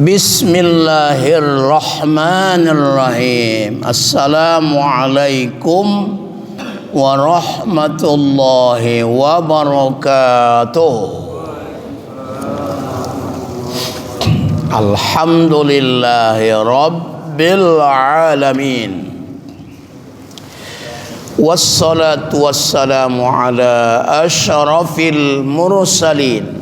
Bismillahirrahmanirrahim. Assalamualaikum warahmatullahi wabarakatuh. Alhamdulillahi rabbil alamin. Wassalatu wassalamu ala asyrafil mursalin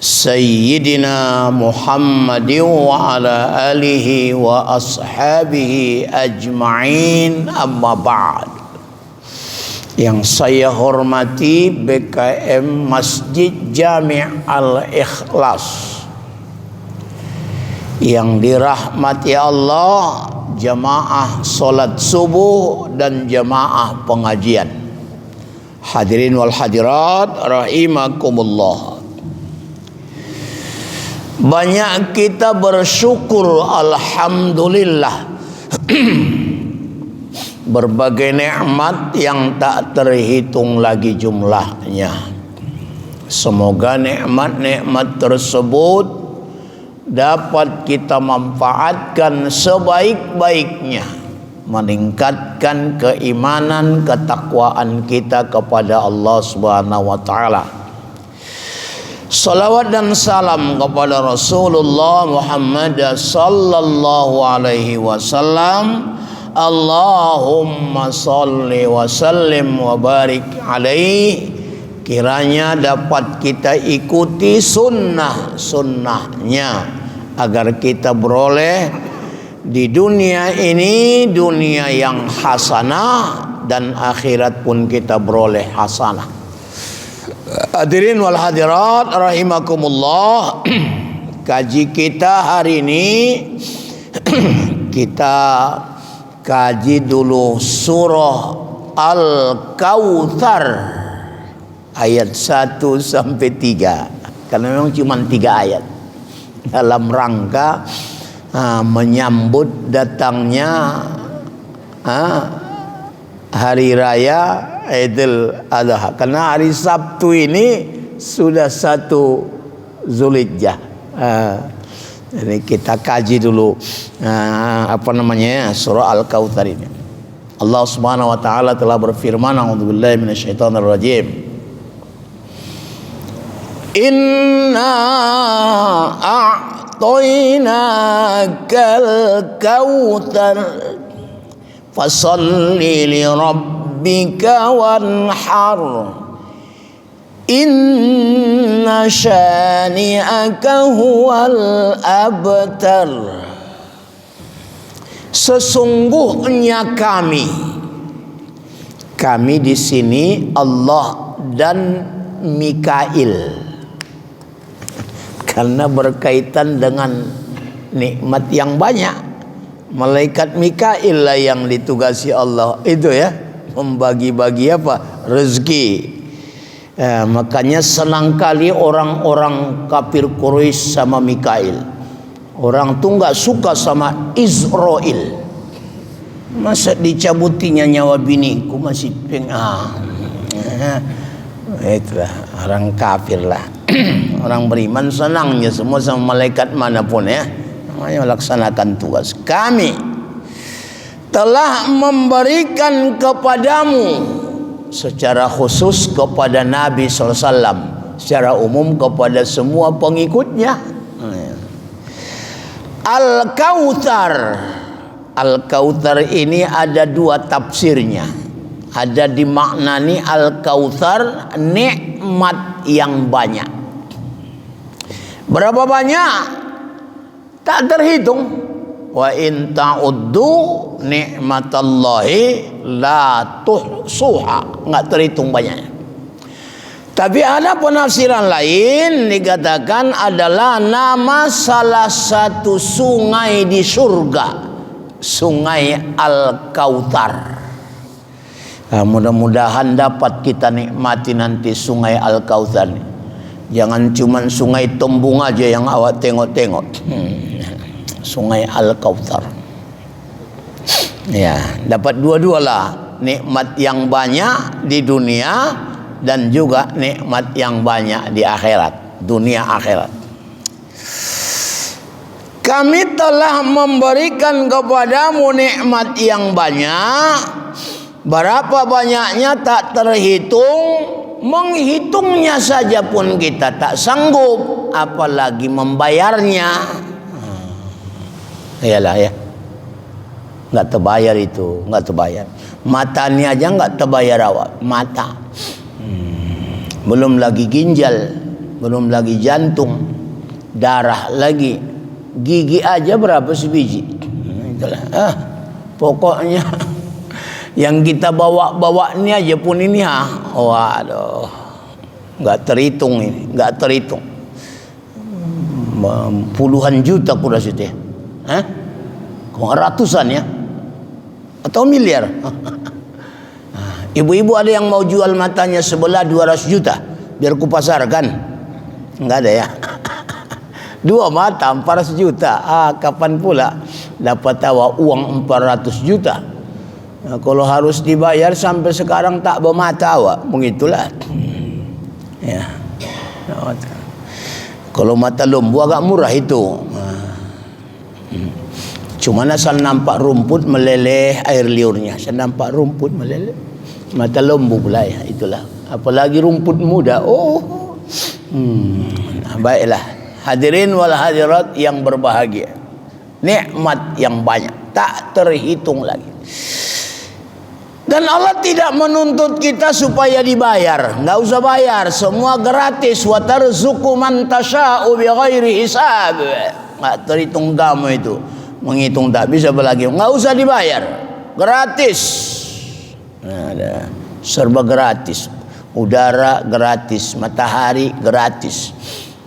Sayyidina Muhammadin wa ala alihi wa ashabihi ajma'in, amma ba'd. Yang saya hormati BKM Masjid Jami' Al-Ikhlas, yang dirahmati Allah, jamaah solat subuh dan jamaah pengajian. Hadirin wal hadirat rahimakumullah. Banyak kita bersyukur, alhamdulillah, berbagai nikmat yang tak terhitung lagi jumlahnya. Semoga nikmat-nikmat tersebut dapat kita manfaatkan sebaik-baiknya, meningkatkan keimanan, ketakwaan kita kepada Allah Subhanahu wa taala. Salawat dan salam kepada Rasulullah Muhammad sallallahu alaihi wasallam. Allahumma salli wa sallim wa barik alaihi. Kiranya dapat kita ikuti sunnahnya agar kita beroleh di dunia ini dunia yang hasanah, dan akhirat pun kita beroleh hasanah. Hadirin wal hadirat rahimakumullah. Kaji kita hari ini kita kaji dulu surah Al-Kautsar ayat 1 sampai 3. Karena memang cuma 3 ayat dalam rangka menyambut datangnya hari raya Idul Adha. Karena hari Sabtu ini sudah 1 Zulhijjah. Jadi kita kaji dulu surah Al-Kautsar ini. Allah Subhanahu wa taala telah berfirman, a'udzubillahi minasyaitonir rajim. Inna a'tainakal kautsar fasalli li rabbika wanhar inna syani'aka huwal abtar. Sesungguhnya kami di sini Allah dan Mikail, karena berkaitan dengan nikmat yang banyak. Malaikat Mikail lah yang ditugasi Allah itu ya, membagi-bagi rezeki. Makanya senang kali orang-orang kafir Quraisy sama Mikail. Orang tuh nggak suka sama Israel. Masa dicabutinya nyawa biniku masih itulah orang kafir lah. Orang beriman senangnya semua sama malaikat manapun ya. Namanya laksanakan tugas. Kami telah memberikan kepadamu secara khusus kepada Nabi SAW, secara umum kepada semua pengikutnya, Al-Kautsar. Al-Kautsar ini ada 2 tafsirnya. Ada dimaknani Al-Kautsar nikmat yang banyak. Berapa banyak? Tak terhitung. Wa in ta'uddu ni'matallahi la tuhsuha. Enggak terhitung banyaknya. Tapi ada penafsiran lain, dikatakan adalah nama salah satu sungai di surga, Sungai Al-Kautsar. Mudah-mudahan dapat kita nikmati nanti Sungai Al-Kautsar. Jangan cuma sungai tembung aja yang awak tengok-tengok. Sungai Al-Kautsar. Ya, dapat dua-dualah, nikmat yang banyak di dunia dan juga nikmat yang banyak di akhirat, dunia akhirat. Kami telah memberikan kepadamu nikmat yang banyak. Berapa banyaknya tak terhitung. Menghitungnya saja pun kita tak sanggup, apalagi membayarnya. Iyalah ya, nggak terbayar itu, nggak terbayar. Matanya aja nggak terbayar awak, mata. Belum lagi ginjal, belum lagi jantung, darah lagi, gigi aja berapa sebiji. Itulah. Pokoknya yang kita bawa ini aja pun ini waduh, nggak terhitung ini, nggak terhitung. Puluhan juta kuda situ, ratusan ya, atau miliar. Ibu-ibu ada yang mau jual matanya sebelah 200 juta biar kupasarkan? Nggak ada ya. 2 mata 400 juta. Kapan pula dapat uang 400 juta? Nah, kalau harus dibayar sampai sekarang tak bermata awak, begitulah. Ya. Kalau mata lembu agak murah itu. Cuma asal nampak rumput meleleh air liurnya. Asal nampak rumput meleleh. Mata lembu pula ya, itulah. Apalagi rumput muda. Baiklah. Hadirin wal hadirat yang berbahagia. Nikmat yang banyak, tak terhitung lagi. Dan Allah tidak menuntut kita supaya dibayar. Nggak usah bayar, semua gratis. Wa tarzuqu man tasha'u bighairi hisab. Nggak terhitung kamu itu. Menghitung tak bisa lagi. Nggak usah dibayar, gratis. Ada serba gratis. Udara gratis, matahari gratis,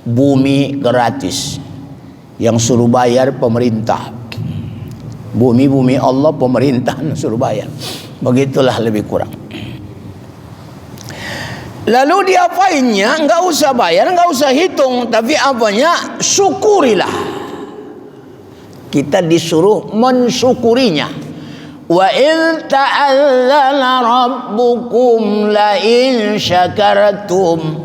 bumi gratis. Yang suruh bayar pemerintah. Bumi Allah, pemerintah suruh bayar. Begitulah lebih kurang. Lalu diapainnya? Enggak usah bayar, enggak usah hitung, tapi apanya? Syukurilah. Kita disuruh mensyukurinya. Wa in ta'allana rabbukum la in syakartum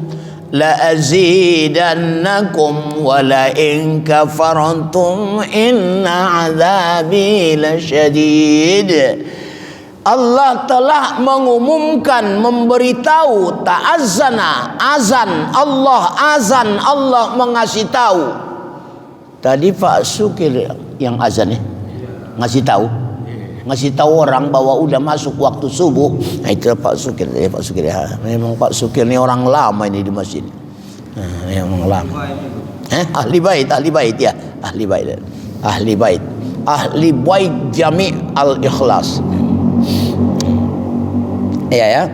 la azidannakum wa la in kafartum inna azabi lasyadid. Allah telah mengumumkan, memberitahu, ta'azzana, azan Allah mengasih tahu. Tadi Pak Sukir yang azan ya, ngasih tahu orang bahwa udah masuk waktu subuh. Nah itu Pak Sukir ya. Memang Pak Sukir ini orang lama ini di masjid. Memang lama. Ahli bait ya, ahli bait Jami' al-Ikhlas. Ya.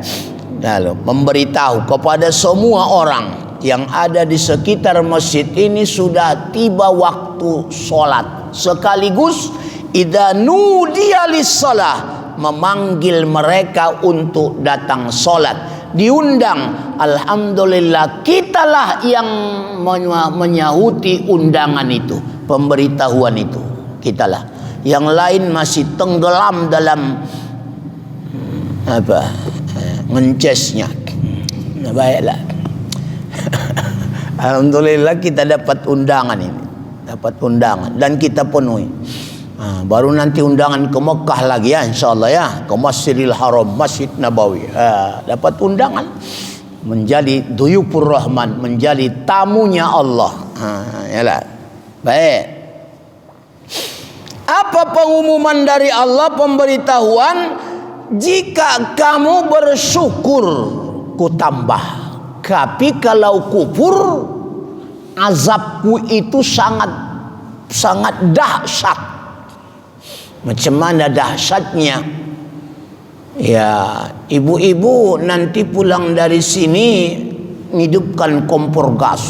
Lalu memberitahu kepada semua orang yang ada di sekitar masjid ini sudah tiba waktu sholat. Sekaligus idza nudiya lis-shalah, memanggil mereka untuk datang sholat. Diundang, alhamdulillah kitalah yang menyahuti undangan itu, pemberitahuan itu. Kitalah. Yang lain masih tenggelam dalam ngencesnya. Baiklah. Alhamdulillah kita dapat undangan ini. Dan kita penuhi. Baru nanti undangan ke Mekah lagi ya, insyaallah ya, ke Masjidil Haram, Masjid Nabawi. Dapat undangan menjadi duyufur rahman, menjadi tamunya Allah. Yalah. Baik. Apa pengumuman dari Allah, pemberitahuan? Jika kamu bersyukur, ku tambah. Tapi kalau kufur, azabku itu sangat dahsyat. Macam mana dahsyatnya? Ya, ibu-ibu nanti pulang dari sini hidupkan kompor gas.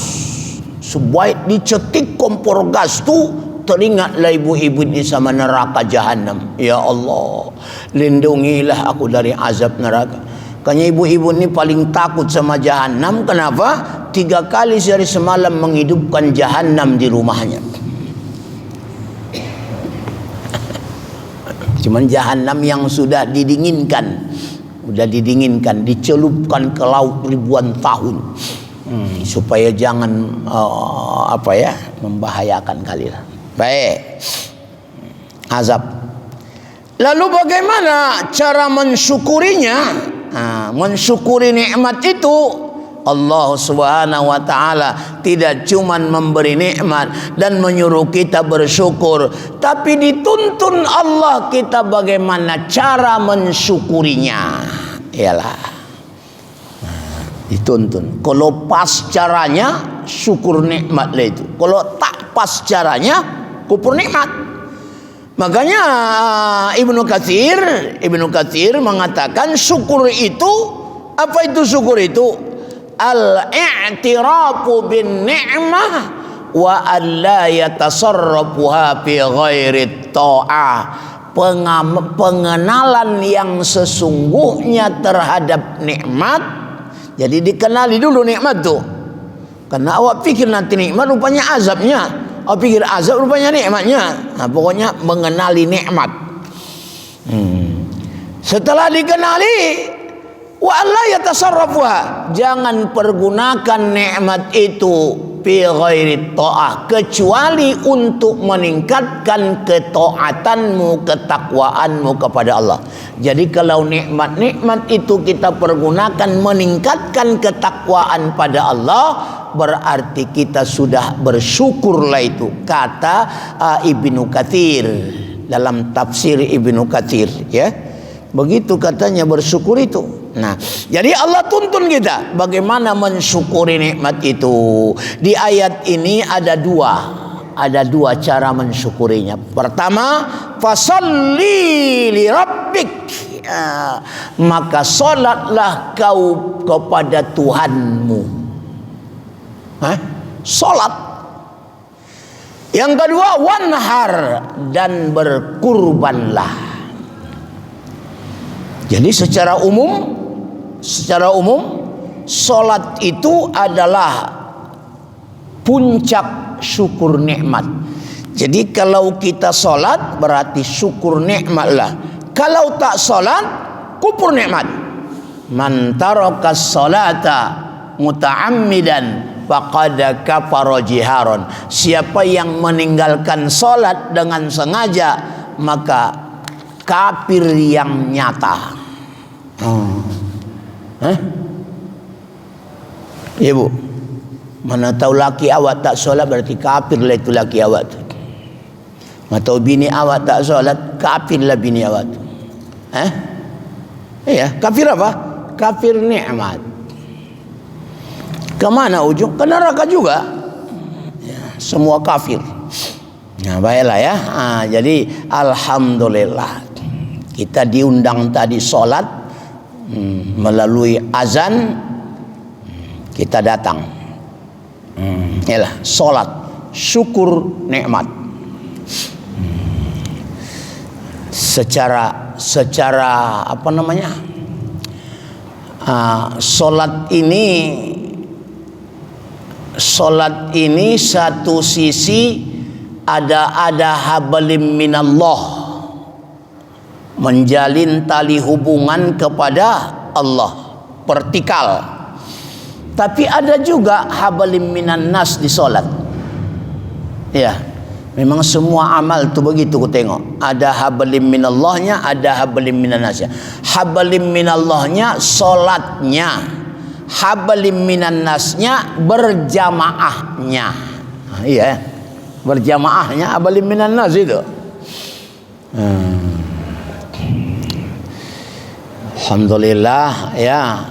Sebaik dicetik kompor gas tu, teringatlah ibu-ibu ini sama neraka jahanam. Ya Allah, lindungilah aku dari azab neraka. Kayaknya ibu-ibu ini paling takut sama jahanam. Kenapa? 3 kali sehari semalam menghidupkan jahanam di rumahnya. Cuman jahanam yang sudah didinginkan, dicelupkan ke laut ribuan tahun, supaya jangan membahayakan kali lah. Baik. Azab. Lalu bagaimana cara mensyukurinya? Mensyukuri nikmat itu, Allah Subhanahu wa taala tidak cuman memberi nikmat dan menyuruh kita bersyukur, tapi dituntun Allah kita bagaimana cara mensyukurinya. Iyalah. Dituntun. Kalau pas caranya, syukur nikmat lah itu. Kalau tak pas caranya, kufur nikmat. Makanya Ibnu Katsir mengatakan syukur itu, apa itu syukur itu? Al-i'tirafu bin ni'mah wa alla yatasarrafuha fi ghairi ta'ah. Pengenalan yang sesungguhnya terhadap nikmat. Jadi dikenali dulu nikmat tuh. Karena awak pikir nanti nikmat rupanya azabnya. Awak pikir azab rupanya nikmatnya. Nah, pokoknya mengenali nikmat. Setelah dikenali, wa alla yatasarrafuha, jangan pergunakan nikmat itu fi ghairi ta'ah, kecuali untuk meningkatkan ketaatanmu, ketakwaanmu kepada Allah. Jadi kalau nikmat-nikmat itu kita pergunakan meningkatkan ketakwaan pada Allah, berarti kita sudah bersyukurlah itu, kata Ibnu Katsir dalam tafsir Ibnu Katsir, ya. Begitu katanya bersyukur itu. Nah, jadi Allah tuntun kita bagaimana mensyukuri nikmat itu. Di ayat ini ada dua cara mensyukurinya. Pertama, fasalli li rabbik, maka salatlah kau kepada Tuhanmu. Salat. Yang kedua, wanhar, dan berkurbanlah. Jadi secara umum salat itu adalah puncak syukur nikmat. Jadi kalau kita salat berarti syukur nikmatlah. Kalau tak salat, kufur nikmat. Man taraka salata muta'ammidan faqad kafara jiharon. Siapa yang meninggalkan salat dengan sengaja, maka kafir yang nyata. Ya bu, mana tahu laki awak tak solat berarti kafir lah itu laki awak tu. Mana tahu bini awak tak solat, kafir lah bini awak tu. Iya, kafir apa? Kafir nikmat. Kemana ujung? Ke neraka juga. Ya, semua kafir. Nah, baiklah ya. Jadi alhamdulillah kita diundang tadi solat. Melalui azan kita datang. Yalah, solat, syukur nikmat. Secara apa namanya? Solat ini satu sisi ada habalim minallah, menjalin tali hubungan kepada Allah, vertikal. Tapi ada juga habalim minan nas di solat. Ya, memang semua amal tu begitu ku tengok. Ada habalim minallahnya, ada habalim minan nasnya. Habalim minallahnya solatnya, habalim minan nasnya berjamaahnya. Iya, berjamaahnya habalim minan nas itu. Alhamdulillah ya,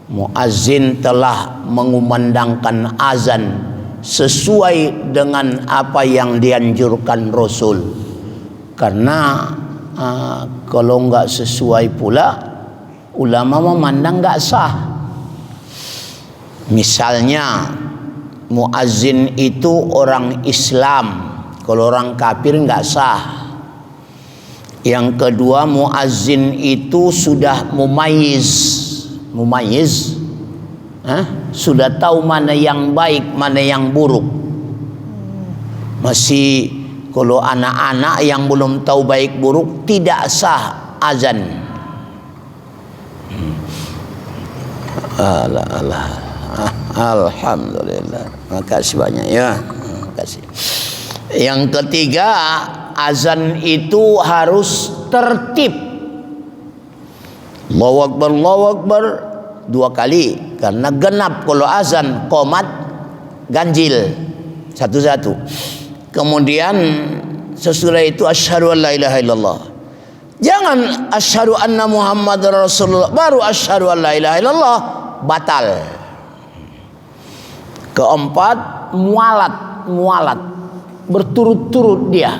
muazzin telah mengumandangkan azan sesuai dengan apa yang dianjurkan Rasul. Karena kalau enggak sesuai pula, ulama memandang enggak sah. Misalnya muazzin itu orang Islam, kalau orang kafir enggak sah. Yang kedua, muazzin itu sudah mumayyiz, sudah tahu mana yang baik, mana yang buruk. Masih kalau anak-anak yang belum tahu baik buruk, tidak sah azan. Alhamdulillah. Makasih banyak ya. Makasih. Yang ketiga, azan itu harus tertib. Allahu Akbar, Allahu Akbar 2 kali, karena genap kalau azan, qomat ganjil satu-satu. Kemudian sesudah itu asyhadu an la ilaha illallah. Jangan asyhadu anna Muhammadar Rasulullah baru asyhadu an la ilaha illallah, batal. Keempat, mualat berturut-turut dia.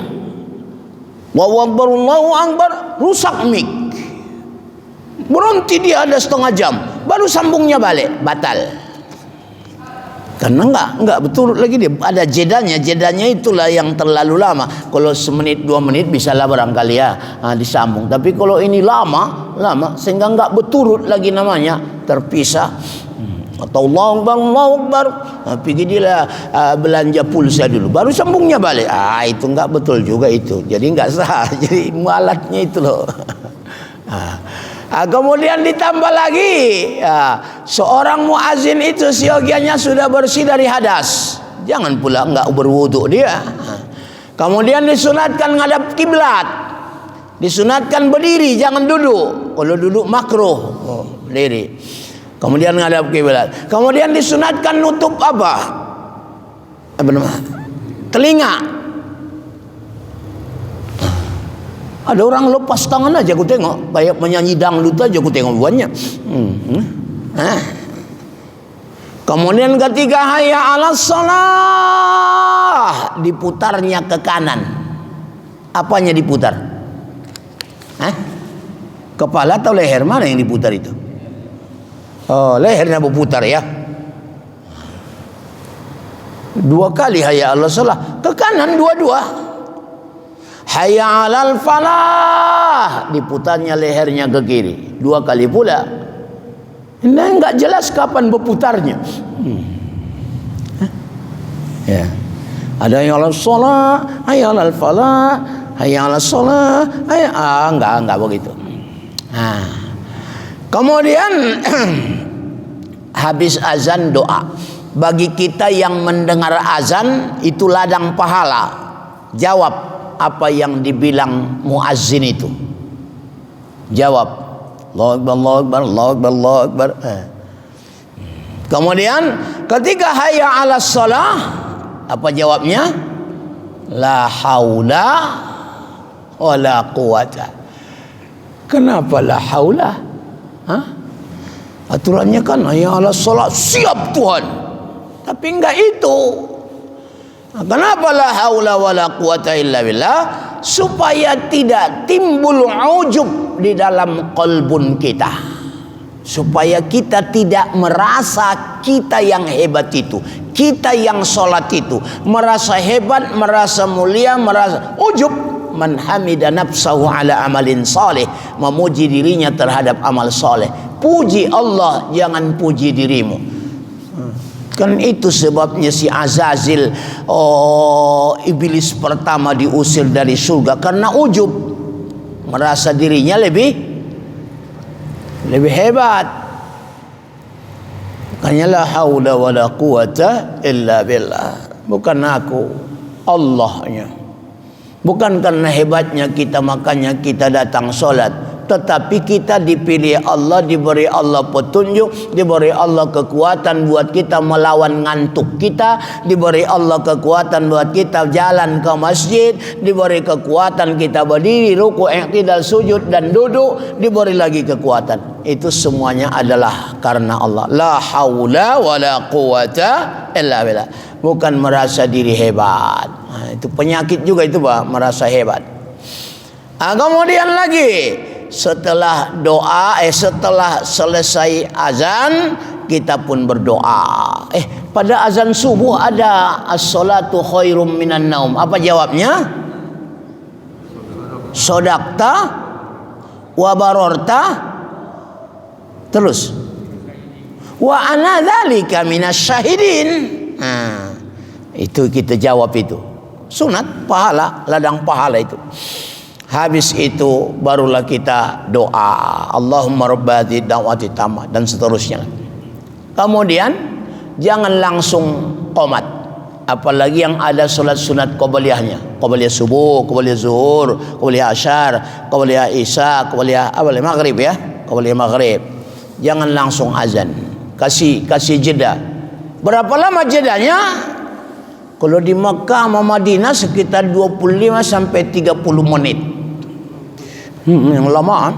Allahu Akbar, Allahu Akbar, rusak mic. Berhenti dia ada setengah jam, baru sambungnya balik, batal. Karena enggak betul lagi dia. Ada jedanya itulah yang terlalu lama. Kalau semenit 2 menit bisalah barangkali ya disambung. Tapi kalau ini lama sehingga enggak berturut lagi namanya, terpisah. Atau Allahu Akbar, pergi dia belanja pulsa dulu, baru sambungnya balik. Itu enggak betul juga itu. Jadi enggak sah. Jadi mualatnya itu loh. Kemudian ditambah lagi, seorang muazin itu siogianya sudah bersih dari hadas. Jangan pula enggak berwudu dia. Kemudian disunatkan ngadap kiblat. Disunatkan berdiri, jangan duduk. Kalau duduk makruh, berdiri. Kemudian ngadap kiblat. Kemudian disunatkan nutup apa namanya? Telinga. Ada orang lepas tangan aja aku tengok, kayak menyanyi dangdut aja aku tengok buahnya. Kemudian ketika hayya 'alas shalah, diputarnya ke kanan. Apanya diputar? Kepala atau leher, mana yang diputar itu? Oh, lehernya berputar ya. 2 kali hayya 'alas shalah, ke kanan dua-dua. Hayya 'alal falah, diputarnya lehernya ke kiri 2 kali pula. Ini enggak jelas kapan berputarnya. Ya. Ada hayya 'alal shalah, hayya 'alal falah, hayya 'alas shalah, enggak begitu. Kemudian habis azan doa. Bagi kita yang mendengar azan itu ladang pahala. Jawab apa yang dibilang muazzin itu. Jawab Allahu Akbar, Allahu Akbar, Allahu Akbar, Allahu Akbar. Kemudian ketika hayya 'alas shalah, apa jawabnya? La haula wala quwata. Kenapa la haula? Aturannya kan hayya 'alas shalah, siap Tuhan. Tapi enggak itu. Kenapa la haula wala quwata illa billah? Supaya tidak timbul ujub di dalam qalbun kita. Supaya kita tidak merasa kita yang hebat itu, kita yang sholat itu, merasa hebat, merasa mulia, merasa ujub. Man hamida nafsahu ala amalin salih, memuji dirinya terhadap amal saleh. Puji Allah, jangan puji dirimu. Kan itu sebabnya si Azazil, iblis pertama diusir dari surga karena ujub, merasa dirinya lebih hebat. Makanya la haula wala quwata illa billah. Bukan aku, Allahnya. Bukan karena hebatnya kita makanya kita datang sholat, tetapi kita dipilih Allah, diberi Allah petunjuk, diberi Allah kekuatan buat kita melawan ngantuk kita, diberi Allah kekuatan buat kita jalan ke masjid, diberi kekuatan kita berdiri, ruku, i'tidal, sujud dan duduk, diberi lagi kekuatan. Itu semuanya adalah karena Allah. La haula wala quwata illa billah. Bukan merasa diri hebat. Itu penyakit juga itu, Pak, merasa hebat. Kemudian lagi setelah doa, setelah selesai azan, kita pun berdoa. Pada azan subuh ada as-salatu khairum minan naum. Apa jawabnya? Sodakta wa barorta. Terus wa ana dzalika minasyahidin. Itu kita jawab itu. Sunat pahala, ladang pahala itu. Habis itu barulah kita doa, Allahumma rabbati da'wati tammah dan seterusnya. Kemudian jangan langsung qomat. apalagi yang ada solat sunat qabliyahnya, qabliyah subuh, qabliyah zuhur, qabliyah asyar, qabliyah isya, qabliyah maghrib ya, qabliyah maghrib. Jangan langsung azan, kasih jeda. Berapa lama jedanya? Kalau di Mekah sama Madinah sekitar 25 sampai 30 menit. Yang lama.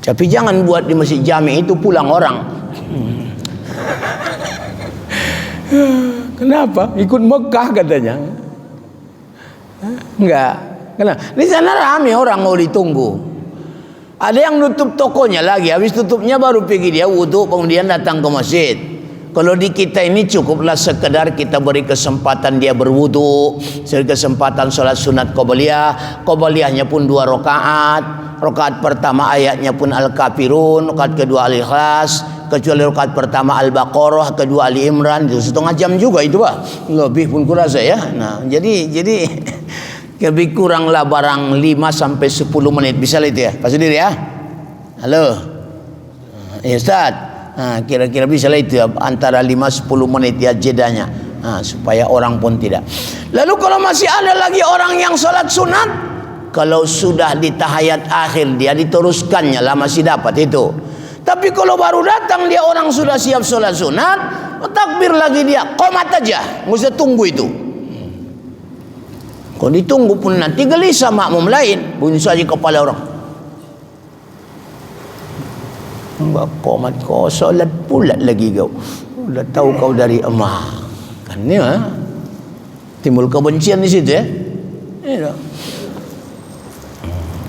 Tapi jangan buat di masjid jami itu pulang orang. Kenapa? Ikut Mekah katanya. Enggak. Kenapa? Di sana ramai orang mau ditunggu. Ada yang nutup tokonya lagi, habis tutupnya baru pergi dia wudu, kemudian datang ke masjid. Kalau di kita ini cukuplah sekedar kita beri kesempatan dia berwudu, kesempatan sholat sunat qabliyah. Qabliyahnya pun 2 rakaat. Rakaat pertama ayatnya pun Al-Kafirun, rakaat kedua Al-Ikhlas, kecuali rakaat pertama Al-Baqarah, kedua Ali Imran, itu setengah jam juga itu Pak. Lebih pun kurasa ya. Nah, jadi lebih kuranglah barang 5 sampai 10 menit bisa lah itu ya. Pak Sudir ya. Halo. Ya Ustaz. Nah, kira-kira bisa lah itu ya, antara 5-10 menit ya jedanya. Nah, supaya orang pun tidak. Lalu kalau masih ada lagi orang yang sholat sunat, kalau sudah di tahiyat akhir dia diteruskannya lah masih dapat itu. Tapi kalau baru datang dia orang sudah siap sholat sunat, takbir lagi dia, qomat aja, nggak usah tunggu itu. Kalau ditunggu pun nanti gelisah makmum lain, bunyi saja kepala orang. Mbak qomat kau solat pula lagi kau. Udah tahu kau dari emak. Kan ni timbul kebencian di situ ya.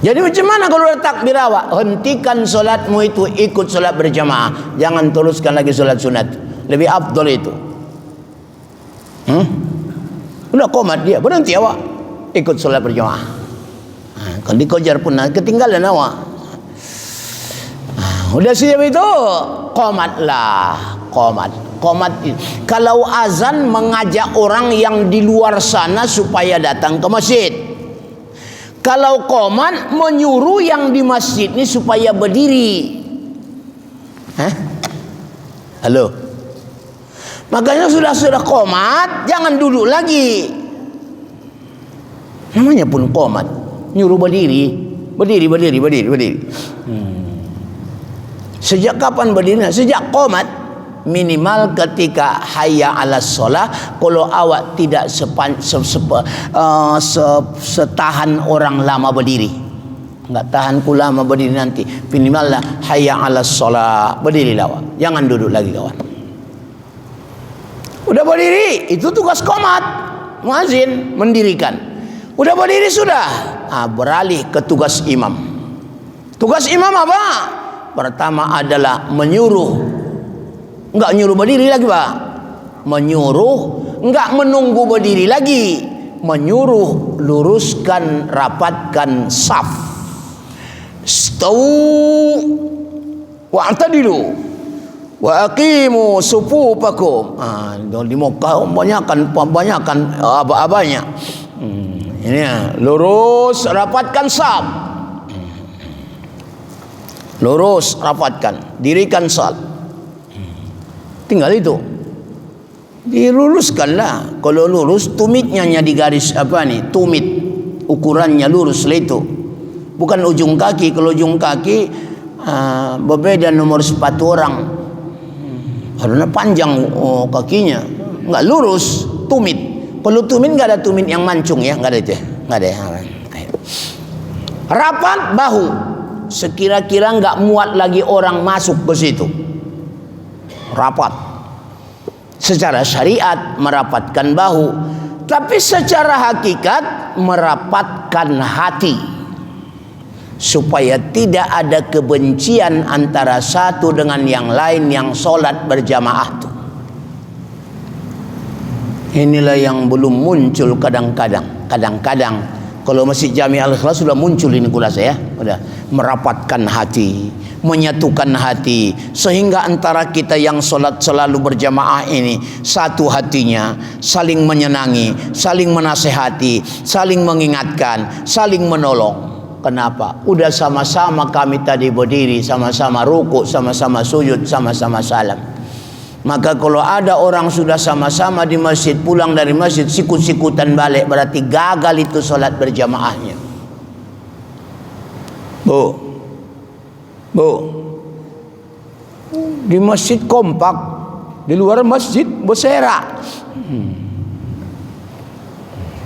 Jadi macam mana kalau dah takbir awak? Hentikan solatmu itu, ikut solat berjamaah. Jangan teruskan lagi solat sunat. Lebih afdal itu. Udah qomat dia, berhenti awak. Ikut solat berjamaah. Kalau dikojar pun ketinggalan awak. Udah siap itu, qomatlah, qomat. Kalau azan mengajak orang yang di luar sana supaya datang ke masjid. Kalau qomat menyuruh yang di masjid ini supaya berdiri. Halo. Makanya sudah qomat, jangan duduk lagi. Namanya pun qomat, nyuruh berdiri. Sejak kapan berdiri? Sejak qomat. Minimal ketika hayya 'alas shalah. Kalau awak tidak setahan orang lama berdiri, enggak tahan ku lama berdiri nanti, minimal lah hayya 'alas shalah, berdirilah awak, jangan duduk lagi kawan. Udah berdiri, itu tugas qomat. Muazin mendirikan. Udah berdiri sudah, beralih ke tugas imam. Tugas imam apa? Pertama adalah menyuruh. Enggak nyuruh berdiri lagi Pak. Menyuruh, enggak menunggu berdiri lagi. Menyuruh luruskan, rapatkan saf. Stawu wa'tadilu wa aqimu sufufakum. Di Mekah banyakan aba-abanya. Ini lurus, rapatkan saf. Lurus, rapatkan, dirikan salat. Tinggal itu. Diluruskanlah. Kalau lurus, tumitnya di garis tumit. Ukurannya lurus lah itu. Bukan ujung kaki. Kalau ujung kaki berbeda nomor sepatu orang. Karena panjang kakinya. Enggak lurus, tumit. Kalau tumit enggak ada tumit yang mancung ya, enggak ada itu. Enggak ada. Rapat bahu. Sekira-kira enggak muat lagi orang masuk ke situ. Rapat. Secara syariat merapatkan bahu, tapi secara hakikat merapatkan hati, supaya tidak ada kebencian antara satu dengan yang lain yang sholat berjamaah itu. Inilah yang belum muncul kadang-kadang. Kalau Masjid Jami Al-Ikhlas sudah muncul ini kula saya, sudah merapatkan hati, menyatukan hati, sehingga antara kita yang sholat selalu berjamaah ini satu hatinya, saling menyenangi, saling menasehati, saling mengingatkan, saling menolong. Kenapa? Udah sama-sama kami tadi berdiri, sama-sama rukuk, sama-sama sujud, sama-sama salam. Maka kalau ada orang sudah sama-sama di masjid, pulang dari masjid sikut-sikutan balik, berarti gagal itu solat berjamaahnya. Bu, di masjid kompak, di luar masjid berserak.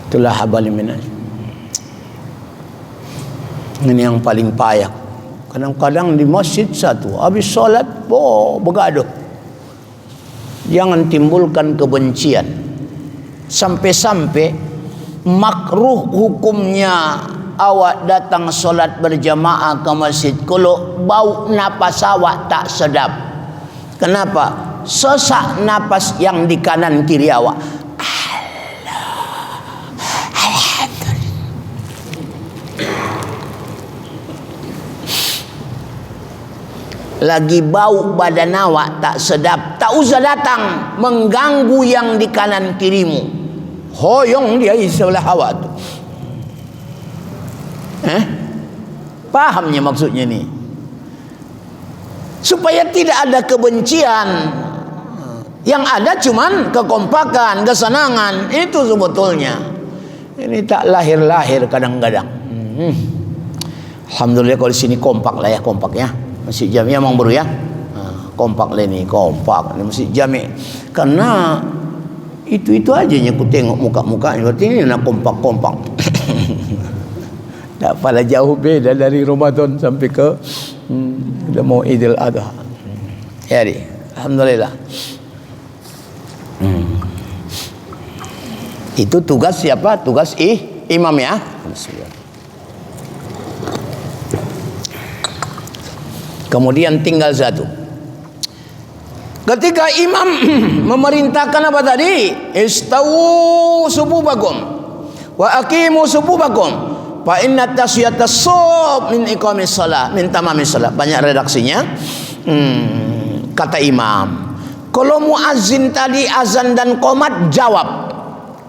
Itulah habal minas. Ini yang paling payah. Kadang-kadang di masjid satu, habis solat, bergaduh. Jangan timbulkan kebencian. Sampai-sampai makruh hukumnya awak datang solat berjamaah ke masjid kalau bau napas awak tak sedap. Kenapa? Sesak napas yang di kanan kiri awak. Lagi bau badan awak tak sedap, tak usah datang mengganggu yang di kanan kirimu. Hoyong dia di sebelah awak tu. Pahamnya maksudnya ni? Supaya tidak ada kebencian. Yang ada cuman kekompakan, kesenangan. Itu sebetulnya. Ini tak lahir-lahir kadang-kadang. Alhamdulillah kalau di sini kompak lah ya, kompak ya. Masjid Jami' memang baru ya. Kompak lah ni, kompak ni Masjid Jami'. Karena itu aja yang aku tengok muka-mukanya. Berarti ini nak kompak-kompak. Tak pala jauh beda dari Ramadan sampai ke dah mau Idul Adha. Ya di. Alhamdulillah. Itu tugas siapa? Tugas imam ya. Kemudian tinggal satu. Ketika imam memerintahkan apa tadi? Istawu sububakum wa aqimu sububakum fa inna tasyiyatas sub min iqamis shalah min tamamis shalah. Banyak redaksinya. Kata imam, kalau muazzin tadi azan dan qomat, jawab.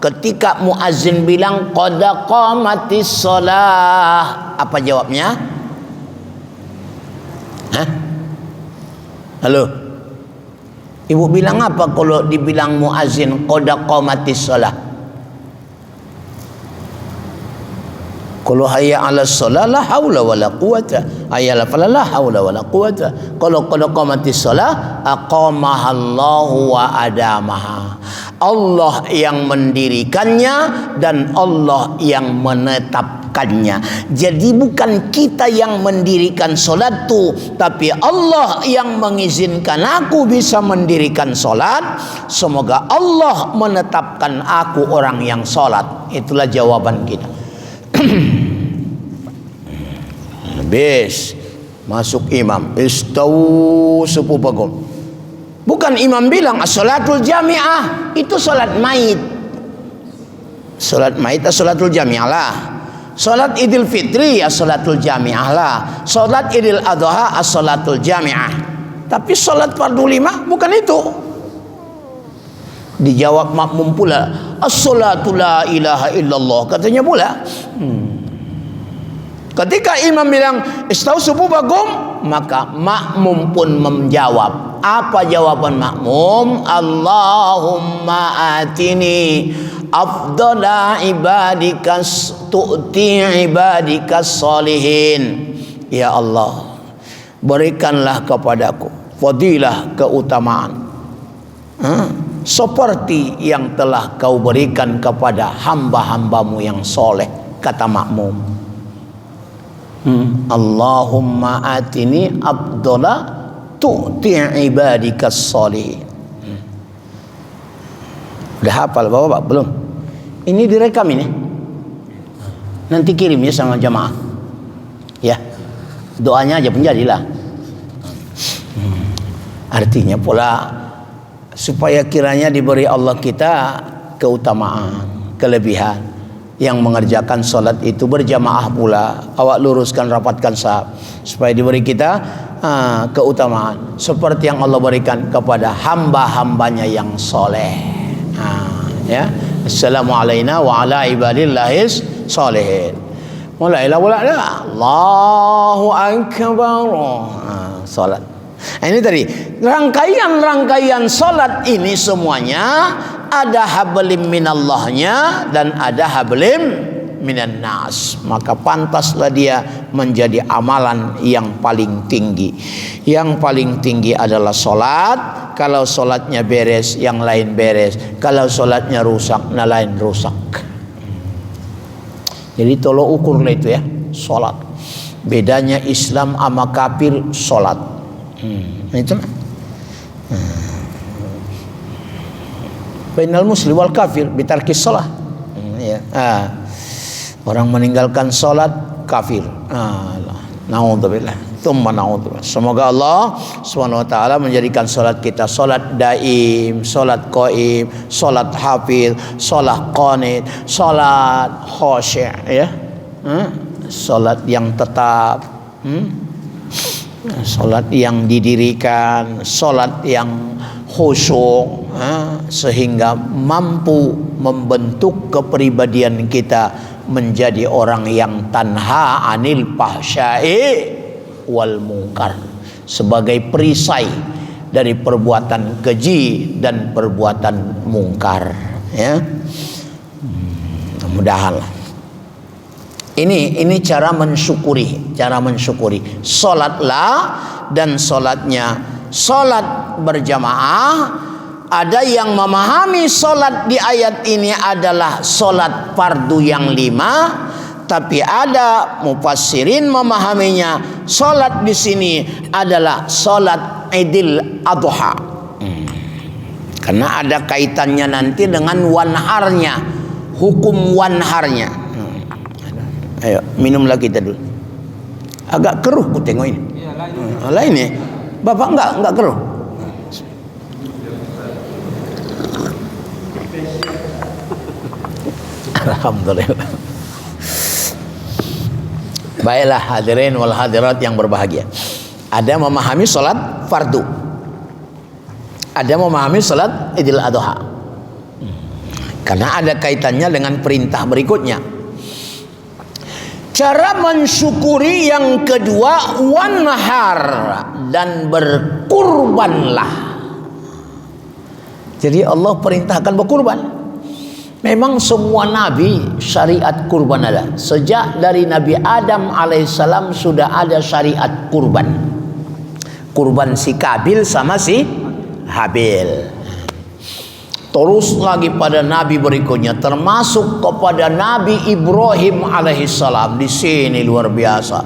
Ketika muazzin bilang qad qamatis shalah, apa jawabnya? Halo, ibu bilang apa kalau dibilang muazzin qad qamatis shalah? Kalau hayya 'alas shalah la haula wala quwata, hayya la falah la haula wala quwata. Kalau qad qamatis shalah aqamahallahu wa adamaha. Allah yang mendirikannya dan Allah yang menetapkannya. Jadi bukan kita yang mendirikan solat tu, tapi Allah yang mengizinkan aku bisa mendirikan solat. Semoga Allah menetapkan aku orang yang solat. Itulah jawaban kita. Habis masuk imam, istawu sufufakum. Bukan imam bilang as-salatul jami'ah, itu solat maid. Solat maid as-salatul jami'ah lah. Solat Idul Fitri as-salatul jami'ah lah. Solat Idul Adha as-salatul jami'ah. Tapi solat fardu 5 bukan itu. Dijawab makmum pula, as-salatu la ilaha illallah, katanya pula. Ketika imam bilang istawu sufufakum, maka makmum pun menjawab. Apa jawaban makmum? Allahumma atini afdala ibadikas tu'ti ibadikas salihin. Ya Allah, berikanlah kepadaku fadilah, keutamaan seperti yang telah kau berikan kepada hamba-hambamu yang soleh. Kata makmum, Allahumma atini afdala tu'ti ibadikas salihin. Udah hafal Bapak? Belum? Ini direkam ini. Nanti kirim ya sama jamaah. Ya. Doanya aja pun jadilah. Artinya pula supaya kiranya diberi Allah kita keutamaan, kelebihan yang mengerjakan solat itu berjamaah pula. Awak luruskan, rapatkan sahab supaya diberi kita keutamaan seperti yang Allah berikan kepada hamba-hambanya yang soleh. Ya, assalamualaikum wa ala ibadillahis solehin. Mulailah pula dah. Allahu akbar. Salat. Nah, ini tadi rangkaian solat ini semuanya ada hablim minallahnya dan ada hablim minan nas. Maka pantaslah dia menjadi amalan yang paling tinggi. Yang paling tinggi adalah solat. Kalau solatnya beres, yang lain beres. Kalau solatnya rusak, yang lain rusak. Jadi tolong ukurlah itu ya, solat. Bedanya Islam sama kafir solat. Itu. Bainal muslim wal kafir bitarkis shalah. Ya. Orang meninggalkan salat kafir. Naudzubillah. Tsumma naudzubillah. Semoga Allah Subhanahu wa taala menjadikan salat kita salat daim, salat qaim, salat hafiz, salat qanit, salat khasyi' ya. Salat yang tetap, salat yang didirikan, salat yang khusyuk, sehingga mampu membentuk kepribadian kita menjadi orang yang tanha anil fahsya'i wal munkar, sebagai perisai dari perbuatan keji dan perbuatan mungkar ya. Mudah-mudahan ini cara mensyukuri, salatlah, dan salatnya salat berjamaah. Ada yang memahami solat di ayat ini adalah solat fardu yang 5, tapi ada mufassirin memahaminya solat di sini adalah solat Idul Adha. Karena ada kaitannya nanti dengan wanharnya, hukum wanharnya. Ayo minum lagi kita dulu. Agak keruh ku tengok ini. Lain ya. Bapak enggak keruh. Alhamdulillah. Baiklah hadirin wal hadirat yang berbahagia. Ada memahami salat fardu, ada memahami salat Idul Adha. Karena ada kaitannya dengan perintah berikutnya. Cara mensyukuri yang kedua, wanhar, dan berkurbanlah. Jadi Allah perintahkan berkurban. Memang semua nabi syariat kurban ada. Sejak dari Nabi Adam alaihissalam sudah ada syariat kurban. Kurban si Kabil sama si Habil. Terus lagi pada nabi berikutnya, termasuk kepada Nabi Ibrahim alaihissalam. Di sini luar biasa.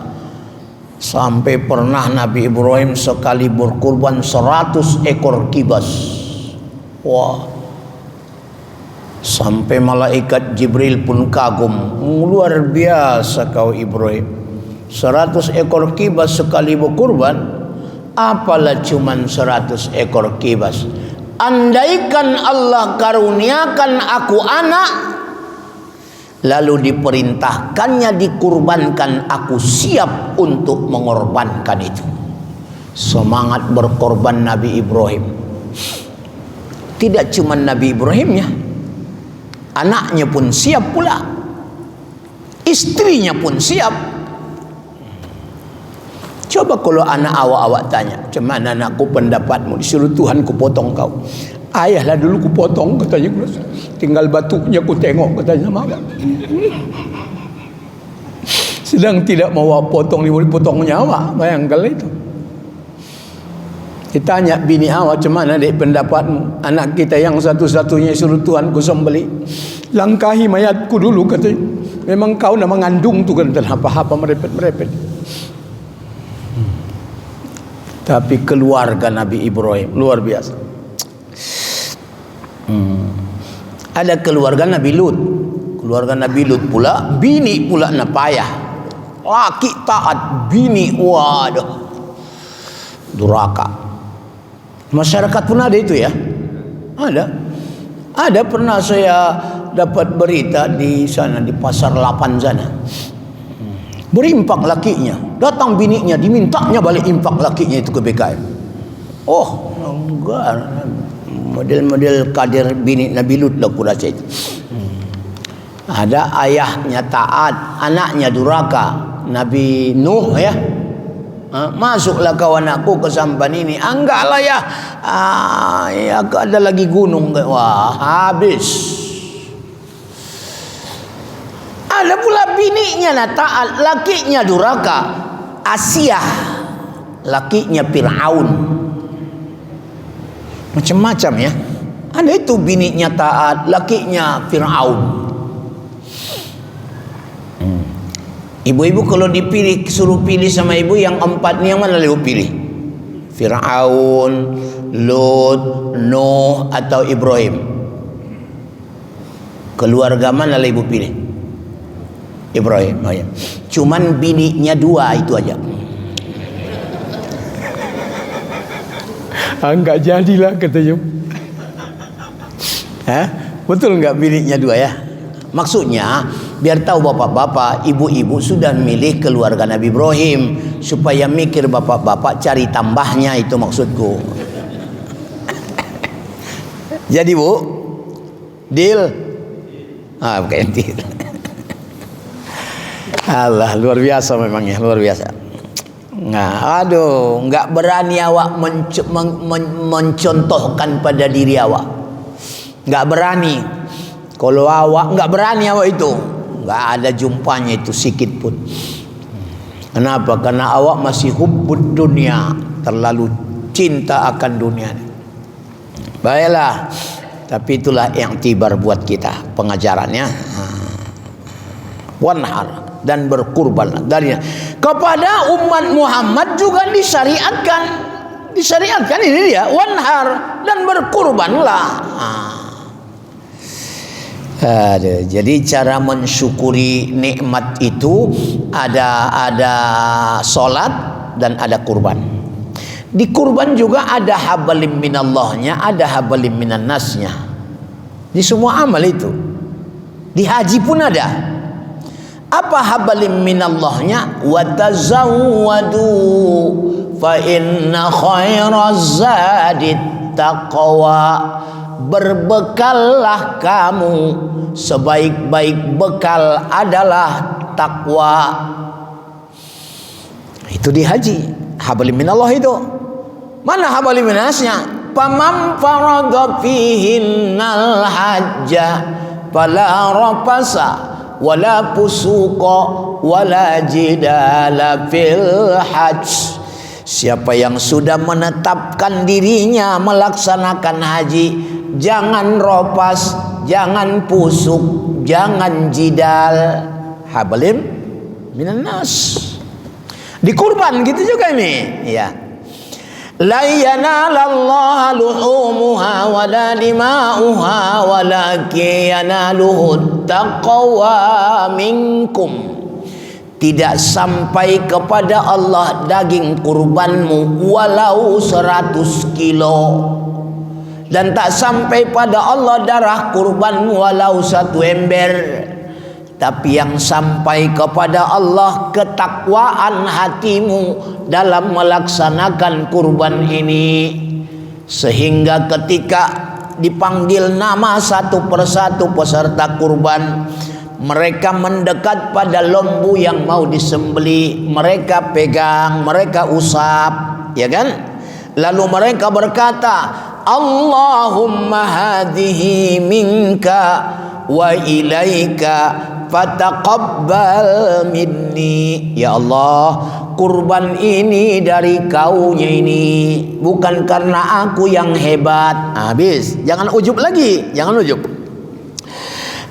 Sampai pernah Nabi Ibrahim sekali berkurban 100 ekor kibas. Wah. Sampai malaikat Jibril pun kagum. Luar biasa kau Ibrahim. 100 ekor kibas sekali berkurban. Apalah cuman 100 ekor kibas. Andaikan Allah karuniakan aku anak, lalu diperintahkannya dikurbankan, aku siap untuk mengorbankan itu. Semangat berkorban Nabi Ibrahim. Tidak cuma Nabi Ibrahimnya, anaknya pun siap pula, istrinya pun siap. Coba kalau anak awak tanya, macam mana anakku pendapatmu? Disuruh Tuhan ku potong kau. Ayahlah dulu ku potong, katanya. Tinggal batuknya ku tengok, katanya. Sedang tidak mau potong, potongnya awak. Bayangkan itu. Ditanya bini awak, macam mana dek pendapatmu? Anak kita yang satu-satunya suruh Tuhan ku sembeli. Langkahi mayatku dulu, katanya. Memang kau nak mengandung tu kan, apa-apa merepet-merepet. Tapi keluarga Nabi Ibrahim luar biasa. Ada keluarga Nabi Lut. Keluarga Nabi Lut pula, bini pula nak payah. Laki taat, bini waduh duraka. Masyarakat pun ada itu ya. Ada pernah saya dapat berita di sana, di pasar 8 sana. Berimpak lakinya, datang bininya, dimintanya balik impak lakinya itu ke BKM. Oh, enggak, model-model kader bini Nabi Lut lah kurasa itu. Ada ayahnya taat, anaknya duraka, Nabi Nuh ya. Masuklah kawan aku ke sampan ini. Enggak lah ya. Ya ada lagi gunung. Wah, habis. Ada pula bininya taat, lakinya durhaka. Asiyah, lakinya Fir'aun. Macam-macam ya. Ada itu bininya taat, lakinya Fir'aun. Ibu-ibu kalau dipilih, suruh pilih sama ibu yang 4 ni, yang mana ibu pilih? Fir'aun, Lut, Nuh atau Ibrahim? Keluarga mana ibu pilih? Ibrahim. Oh ya. Cuman bininya 2 itu aja. Enggak jadilah katanya. Betul enggak bininya 2 ya? Maksudnya biar tahu bapak-bapak, ibu-ibu sudah milih keluarga Nabi Ibrahim, supaya mikir bapak-bapak cari tambahnya, itu maksudku. Jadi Bu, deal? Bukan deal. Allah, luar biasa memang ya, luar biasa. Nah, aduh, nggak berani awak mencontohkan pada diri awak. Nggak berani. Kalau awak nggak berani awak itu, nggak ada jumpanya itu sikit pun. Kenapa? Karena awak masih hubbud dunia, terlalu cinta akan dunia. Baiklah, tapi itulah yang tibar buat kita pengajarannya. Wanhar, dan berkurban darinya. Kepada umat Muhammad juga disyariatkan ini dia, wanhar, dan berkurbanlah. Jadi cara mensyukuri nikmat itu ada solat dan ada kurban. Di kurban juga ada habalim minallahnya, ada habalim minan nasnya. Di semua amal itu. Di haji pun ada. Apa habalim minallahnya? Wa tazawwadu fa inna khairaz zadit taqwa. Berbekallah kamu, sebaik-baik bekal adalah takwa. Itu di haji, habalim minallah itu. Mana habalim minasnya? Faman farada fihinnal hajja fala rafasa wala fusuqa wala jidala fil hajj. Siapa yang sudah menetapkan dirinya melaksanakan haji, jangan ropas, jangan pusuk, jangan jidal. Habalim minan nas. Di kurban gitu juga ini, ya. La yanalallaha luhumuha wala dima'uha walakin yanaluhu taqwa minkum. Tidak sampai kepada Allah daging kurbanmu walau 100 kilo, dan tak sampai pada Allah darah kurbanmu walau 1 ember. Tapi yang sampai kepada Allah ketakwaan hatimu dalam melaksanakan kurban ini, sehingga ketika dipanggil nama satu persatu peserta kurban, mereka mendekat pada lembu yang mau disembeli, mereka pegang, mereka usap, ya kan? Lalu mereka berkata, Allahumma hadhihi minka wa ilaika fataqabbal minni. Ya Allah, kurban ini dari kaunya ini, bukan karena aku yang hebat. Habis, jangan ujub lagi, jangan ujub.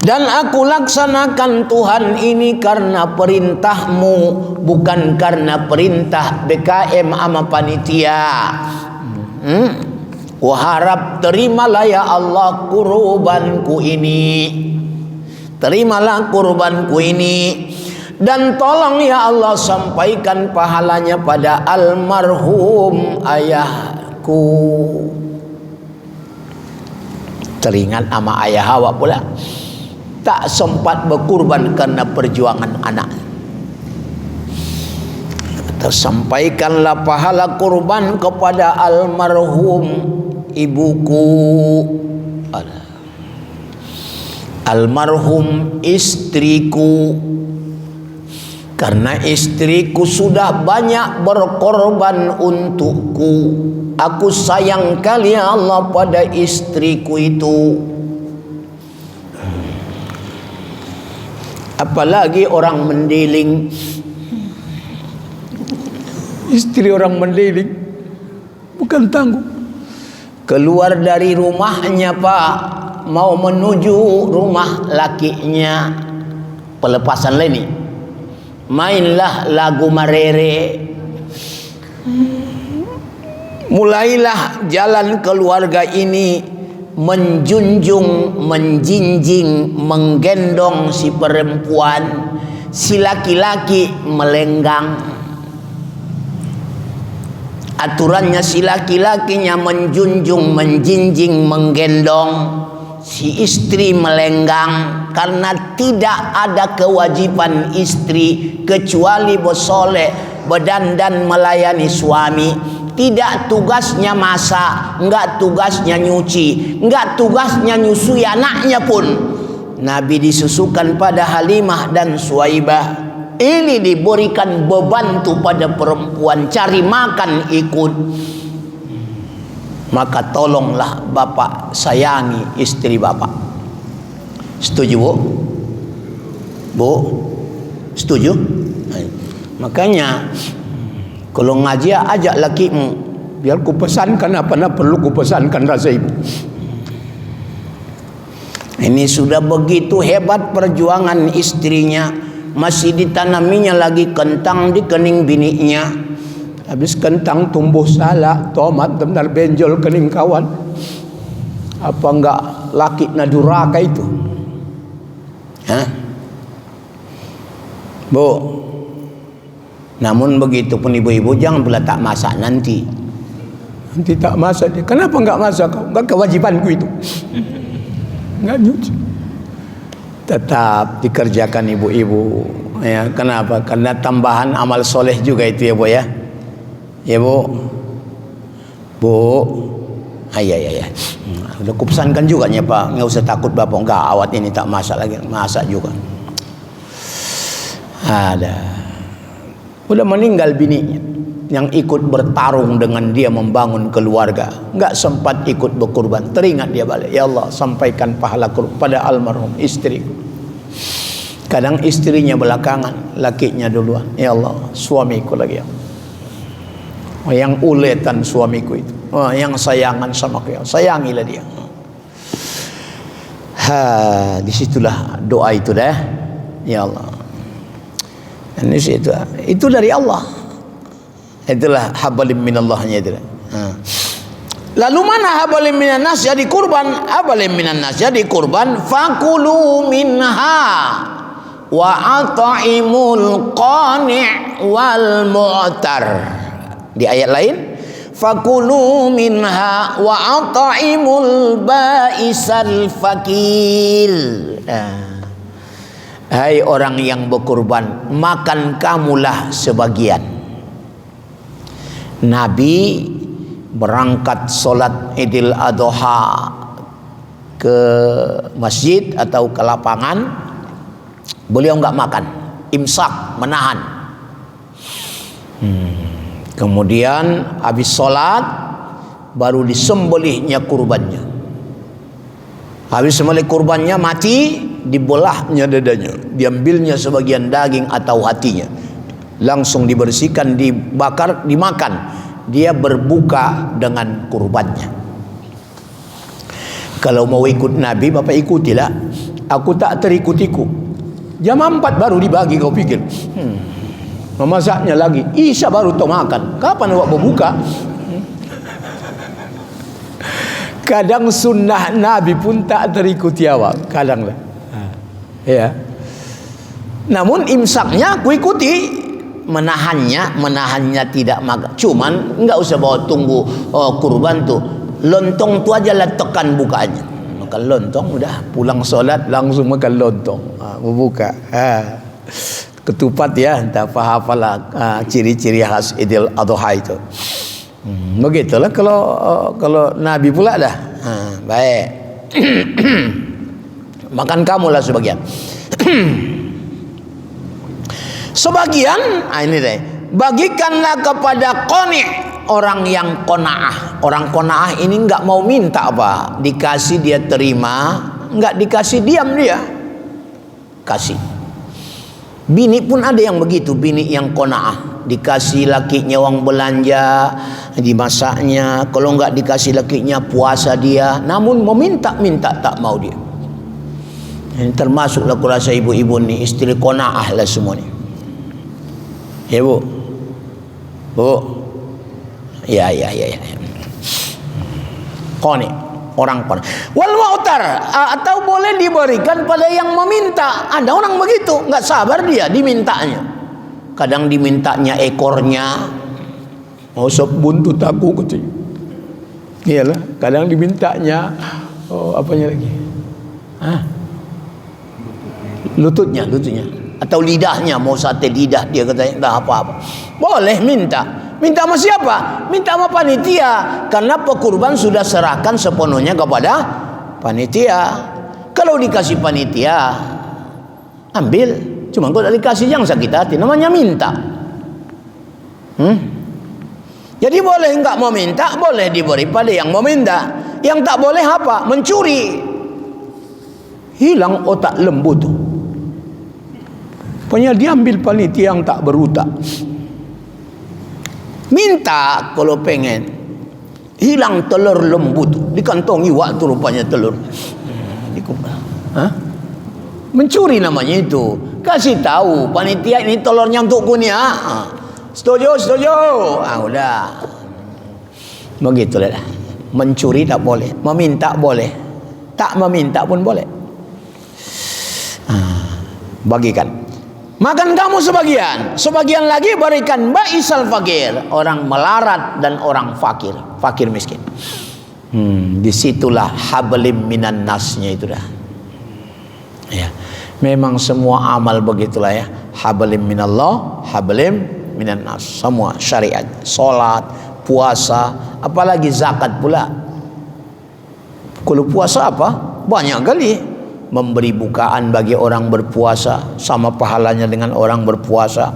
Dan aku laksanakan Tuhan ini karena perintahmu, bukan karena perintah BKM ama panitia. Kuharap terimalah ya Allah kurbanku ini. Terimalah kurbanku ini. Dan tolong ya Allah sampaikan pahalanya pada almarhum ayahku. Teringat sama ayah awak pula. Tak sempat berkurban karena perjuangan anak. Tersampaikanlah pahala kurban kepada almarhum ibuku, almarhum istriku, Karena istriku sudah banyak berkorban untukku. Aku sayang kali ya Allah pada istriku itu. Apalagi orang mendiling. Istri orang mendiling bukan tanggung. Keluar dari rumahnya Pak, mau menuju rumah lakinya, pelepasan leni, mainlah lagu Marere. Mulailah jalan keluarga ini menjunjung, menjinjing, menggendong si perempuan, si laki-laki melenggang. Aturannya si laki-lakinya menjunjung, menjinjing, menggendong, si istri melenggang. Karena tidak ada kewajiban istri kecuali bersoleh, berdandan melayani suami. Tidak tugasnya masak, enggak tugasnya nyuci, enggak tugasnya nyusui anaknya pun. Nabi disusukan pada Halimah dan Suwaibah. Ini diberikan beban tu pada perempuan, cari makan ikut. Maka tolonglah bapak sayangi istri bapak. Setuju Bu? Bu? Setuju? Makanya kalau ngaji ajak lakimu, biar ku pesankan apa perlu ku pesankan rasa ibu. Ini sudah begitu hebat perjuangan istrinya. Masih ditanaminya lagi kentang di kening bininya. Habis kentang tumbuh salak, tomat, benar benjol kening kawan. Apa enggak laki naduraka itu? Hah? Bu, namun begitu pun ibu-ibu jangan pula tak masak nanti. Nanti tak masak dia. Kenapa enggak masak kau? Enggak kewajibanku itu. Enggak nyuci. Tetap dikerjakan ibu-ibu. Ya, kenapa? Karena tambahan amal soleh juga itu ya Bu ya. Ya Bu. Bu. Ayah. Udah kupesankan juga nya Pak. Enggak usah takut Bapak enggak awat ini tak masak lagi. Masak juga. Ada. Udah meninggal bininya yang ikut bertarung dengan dia membangun keluarga. Enggak sempat ikut berkurban. Teringat dia balik. Ya Allah, sampaikan pahala pada almarhum istriku. Kadang istrinya belakangan, lakinya duluan. Ya Allah, suamiku lagi ya. Oh, yang uletan suamiku itu. Oh, yang sayangan sama aku. Sayangilah dia. Disitulah doa itu dah. Ya Allah. Dan itu dari Allah. Itulah habalim minallahnya itu. Lalu mana habalim minan nas jadi kurban? Habalim minan nas jadi kurban. Fakulu minha wa at'imul qani' wal mu'tar. Di ayat lain, fakulu minha wa at'imul ba'isal fakir. Hai orang yang berkurban, makan kamulah sebagian. Nabi berangkat solat Idul Adha ke masjid atau ke lapangan, beliau enggak makan, imsak, menahan. Kemudian habis solat baru disembelihnya kurbannya. Habis sembelih kurbannya mati, dibelahnya dadanya, diambilnya sebagian daging atau hatinya, langsung dibersihkan, dibakar, dimakan. Dia berbuka dengan kurbannya. Kalau mau ikut Nabi, Bapak ikutilah. Aku tak terikutiku. Jam 4 baru dibagi, kau pikir memasaknya lagi, Isya baru tu makan. Kapan awak berbuka? Kadang sunnah Nabi pun tak terikuti awak. Kadang lah. Ya. Namun imsaknya aku ikuti. Menahannya tidak makan. Cuman enggak usah bawa tunggu kurban tuh. Lontong tu aja lah tekan bukaannya. Makan lontong udah pulang solat langsung makan lontong. Berbuka. Ketupat ya, entah apa-apalah ciri-ciri khas Idul Adha itu. Begitulah kalau Nabi pula dah. Baik. Makan kamulah sebagian. Sebagian, ini deh, bagikanlah kepada qani', orang yang qanaah. Orang qanaah ini enggak mau minta apa, dikasih dia terima, enggak dikasih diam dia, kasih. Bini pun ada yang begitu, bini yang qanaah, dikasih lakinya uang belanja, dimasaknya, kalau enggak dikasih lakinya puasa dia, namun meminta-minta tak mau dia. Ini termasuklah kurasa ibu-ibu ni, istri qanaah lah semua ni. Ya bu, ya. Qani, orang qani. Wal mu'tar, atau boleh diberikan pada yang meminta. Ada orang begitu, nggak sabar dia dimintanya. Kadang dimintanya ekornya, mau sop buntut aku kecil. Iyalah, kadang dimintanya apanya lagi? Lututnya. Atau lidahnya, mau sate lidah dia katanya, tak apa-apa. Boleh minta sama siapa? Minta sama panitia, karena pekurban sudah serahkan sepenuhnya kepada panitia. Kalau dikasih panitia, ambil. Cuma kalau dikasih jangan sakit hati, namanya minta. Jadi boleh enggak mau minta, boleh diberi pada yang mau minta. Yang tak boleh apa? Mencuri. Hilang otak lembu tu. Pokoknya diambil panitia yang tak berutak. Minta kalau pengen. Hilang telur lembu tu. Dikantongi waktu rupanya telur. Mencuri namanya itu. Kasih tahu panitia ini telurnya untuk kunia. Setuju. Udah. Begitulah. Mencuri tak boleh. Meminta boleh. Tak meminta pun boleh. Bagikan. Makan kamu sebagian lagi berikan ba'isal fakir, orang melarat dan orang fakir miskin. Disitulah hablim minan nasnya itu dah. Ya, memang semua amal begitulah ya. Hablim minallah, hablim minan nas. Semua syariat, solat, puasa, apalagi zakat pula. Kalau puasa apa? Banyak kali. Memberi bukaan bagi orang berpuasa, sama pahalanya dengan orang berpuasa.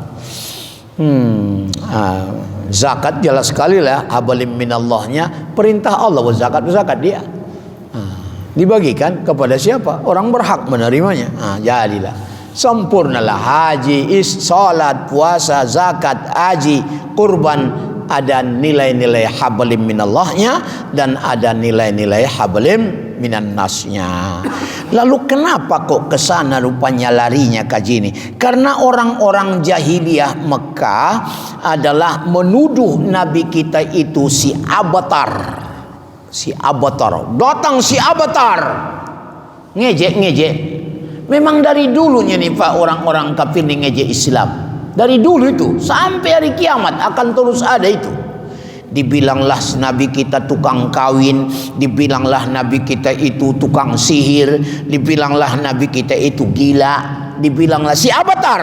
Zakat jelas sekali lah, habalim minallahnya, perintah Allah zakat dia. Dibagikan kepada siapa? Orang berhak menerimanya. Jadilah sempurnalah haji, salat, puasa, zakat, haji, kurban, ada nilai-nilai habalim minallahnya dan ada nilai-nilai habalim minan nasnya. Lalu kenapa kok kesana rupanya larinya kaji ini? Karena orang-orang jahiliyah Mekah adalah menuduh Nabi kita itu si Abatar. Datang si Abatar. Ngejek. Memang dari dulunya nih Pak, orang-orang kafir ini ngejek Islam. Dari dulu itu sampai hari kiamat akan terus ada itu. Dibilanglah Nabi kita tukang kawin, dibilanglah Nabi kita itu tukang sihir, dibilanglah Nabi kita itu gila, dibilanglah si Abatar.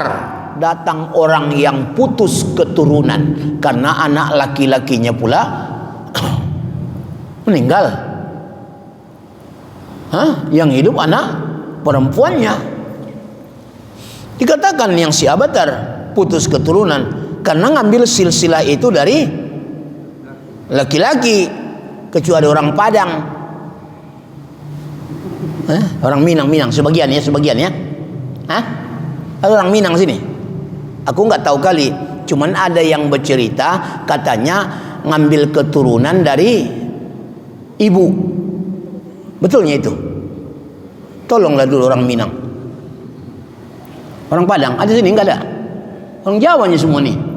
Datang orang yang putus keturunan karena anak laki-lakinya pula meninggal. Yang hidup anak perempuannya. Dikatakan yang si Abatar putus keturunan karena ngambil silsilah itu dari laki-laki, kecuali orang Padang, orang Minang sebagian ya. Orang Minang sini, aku nggak tahu kali, cuman ada yang bercerita katanya ngambil keturunan dari ibu. Betulnya itu? Tolonglah dulu orang Minang, orang Padang ada sini nggak ada? Orang Jawanya semua nih.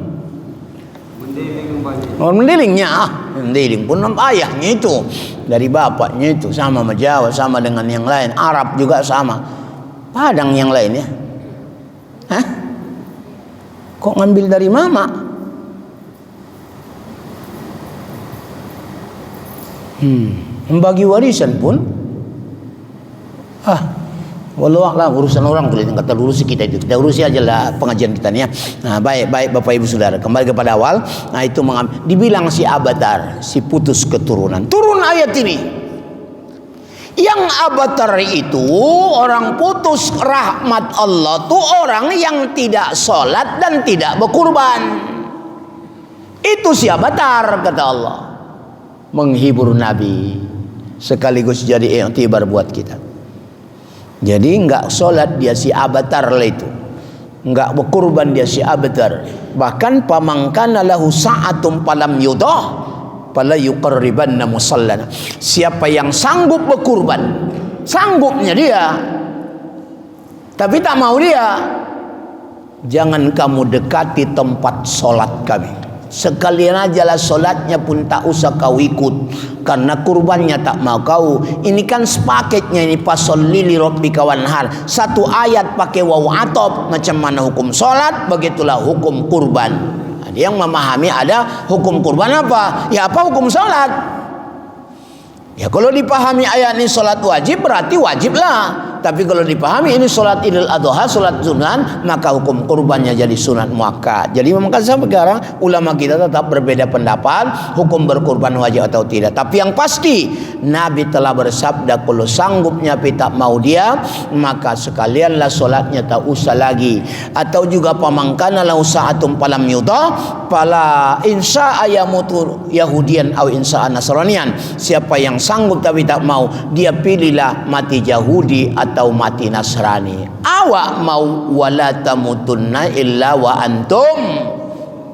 Orang mendiling pun ayahnya itu dari bapaknya itu sama Jawa, sama dengan yang lain. Arab juga sama. Padang yang lain ya. Kok ngambil dari mama? Membagi warisan pun wallahu a'lam, urusan orang kulit yang kata urusi kita itu. Kita urusi aja lah pengajian kita nih ya. Baik Bapak Ibu Saudara, kembali kepada awal. Itu dibilang si Abatar, si putus keturunan. Turun ayat ini. Yang abatar itu orang putus rahmat Allah tuh orang yang tidak sholat dan tidak berkurban. Itu si abatar, kata Allah. Menghibur Nabi sekaligus jadi iktibar buat kita. Jadi enggak sholat dia si abatar lah itu, enggak berkurban dia si abatar. Bahkan pamangkana lahu sa'atum palam yudah fala yuqarribanna musallana. Siapa yang sanggup berkurban, sanggupnya dia, tapi tak mau dia, jangan kamu dekati tempat solat kami. Sekalian aja lah solatnya pun tak usah kau ikut, karena kurbannya tak mau kau. Ini kan sepaketnya ini, fasolli li rabbika wanhar. Satu ayat pakai waw atop. Macam mana hukum solat, begitulah hukum kurban. Yang memahami ada hukum kurban apa? Ya apa hukum salat? Ya kalau dipahami ayat ini salat wajib, berarti wajiblah. Tapi kalau dipahami ini salat Idul Adha, salat sunat, maka hukum kurbannya jadi sunat muakkad. Jadi maka sekarang ulama kita tetap berbeda pendapat hukum berkurban wajib atau tidak. Tapi yang pasti Nabi telah bersabda, kalau sanggupnya tapi tak mau dia, maka sekalianlah solatnya tak usah lagi. Atau juga pamangkana lahu sa'atum palam yudah fala insya ayamutu yahudian atau insya nasranian. Siapa yang sanggup tapi tak mau, dia pilihlah mati Yahudi atau mati Nasrani. Awak mau wala tamutunna illa wa antum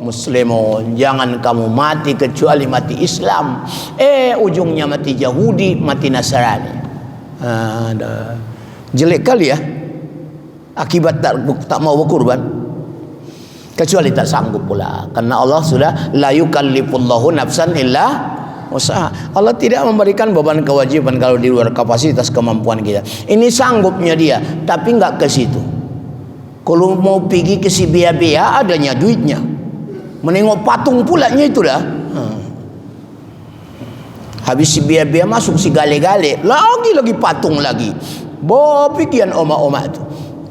muslimun. Jangan kamu mati kecuali mati Islam. Ujungnya mati Yahudi, mati Nasrani. Jelek kali ya. Akibat tak mau berkurban. Kecuali tak sanggup pula. Karena Allah sudah la yukallifullahu nafsan illa usaha. Allah tidak memberikan beban kewajiban kalau di luar kapasitas kemampuan kita. Ini sanggupnya dia, tapi nggak ke situ. Kalau mau pergi ke si bea-bea, adanya duitnya. Menengok patung pulanya itu dah. Habis si bea-bea masuk si gale-gale, lagi patung lagi. Bawa pikiran oma-oma itu.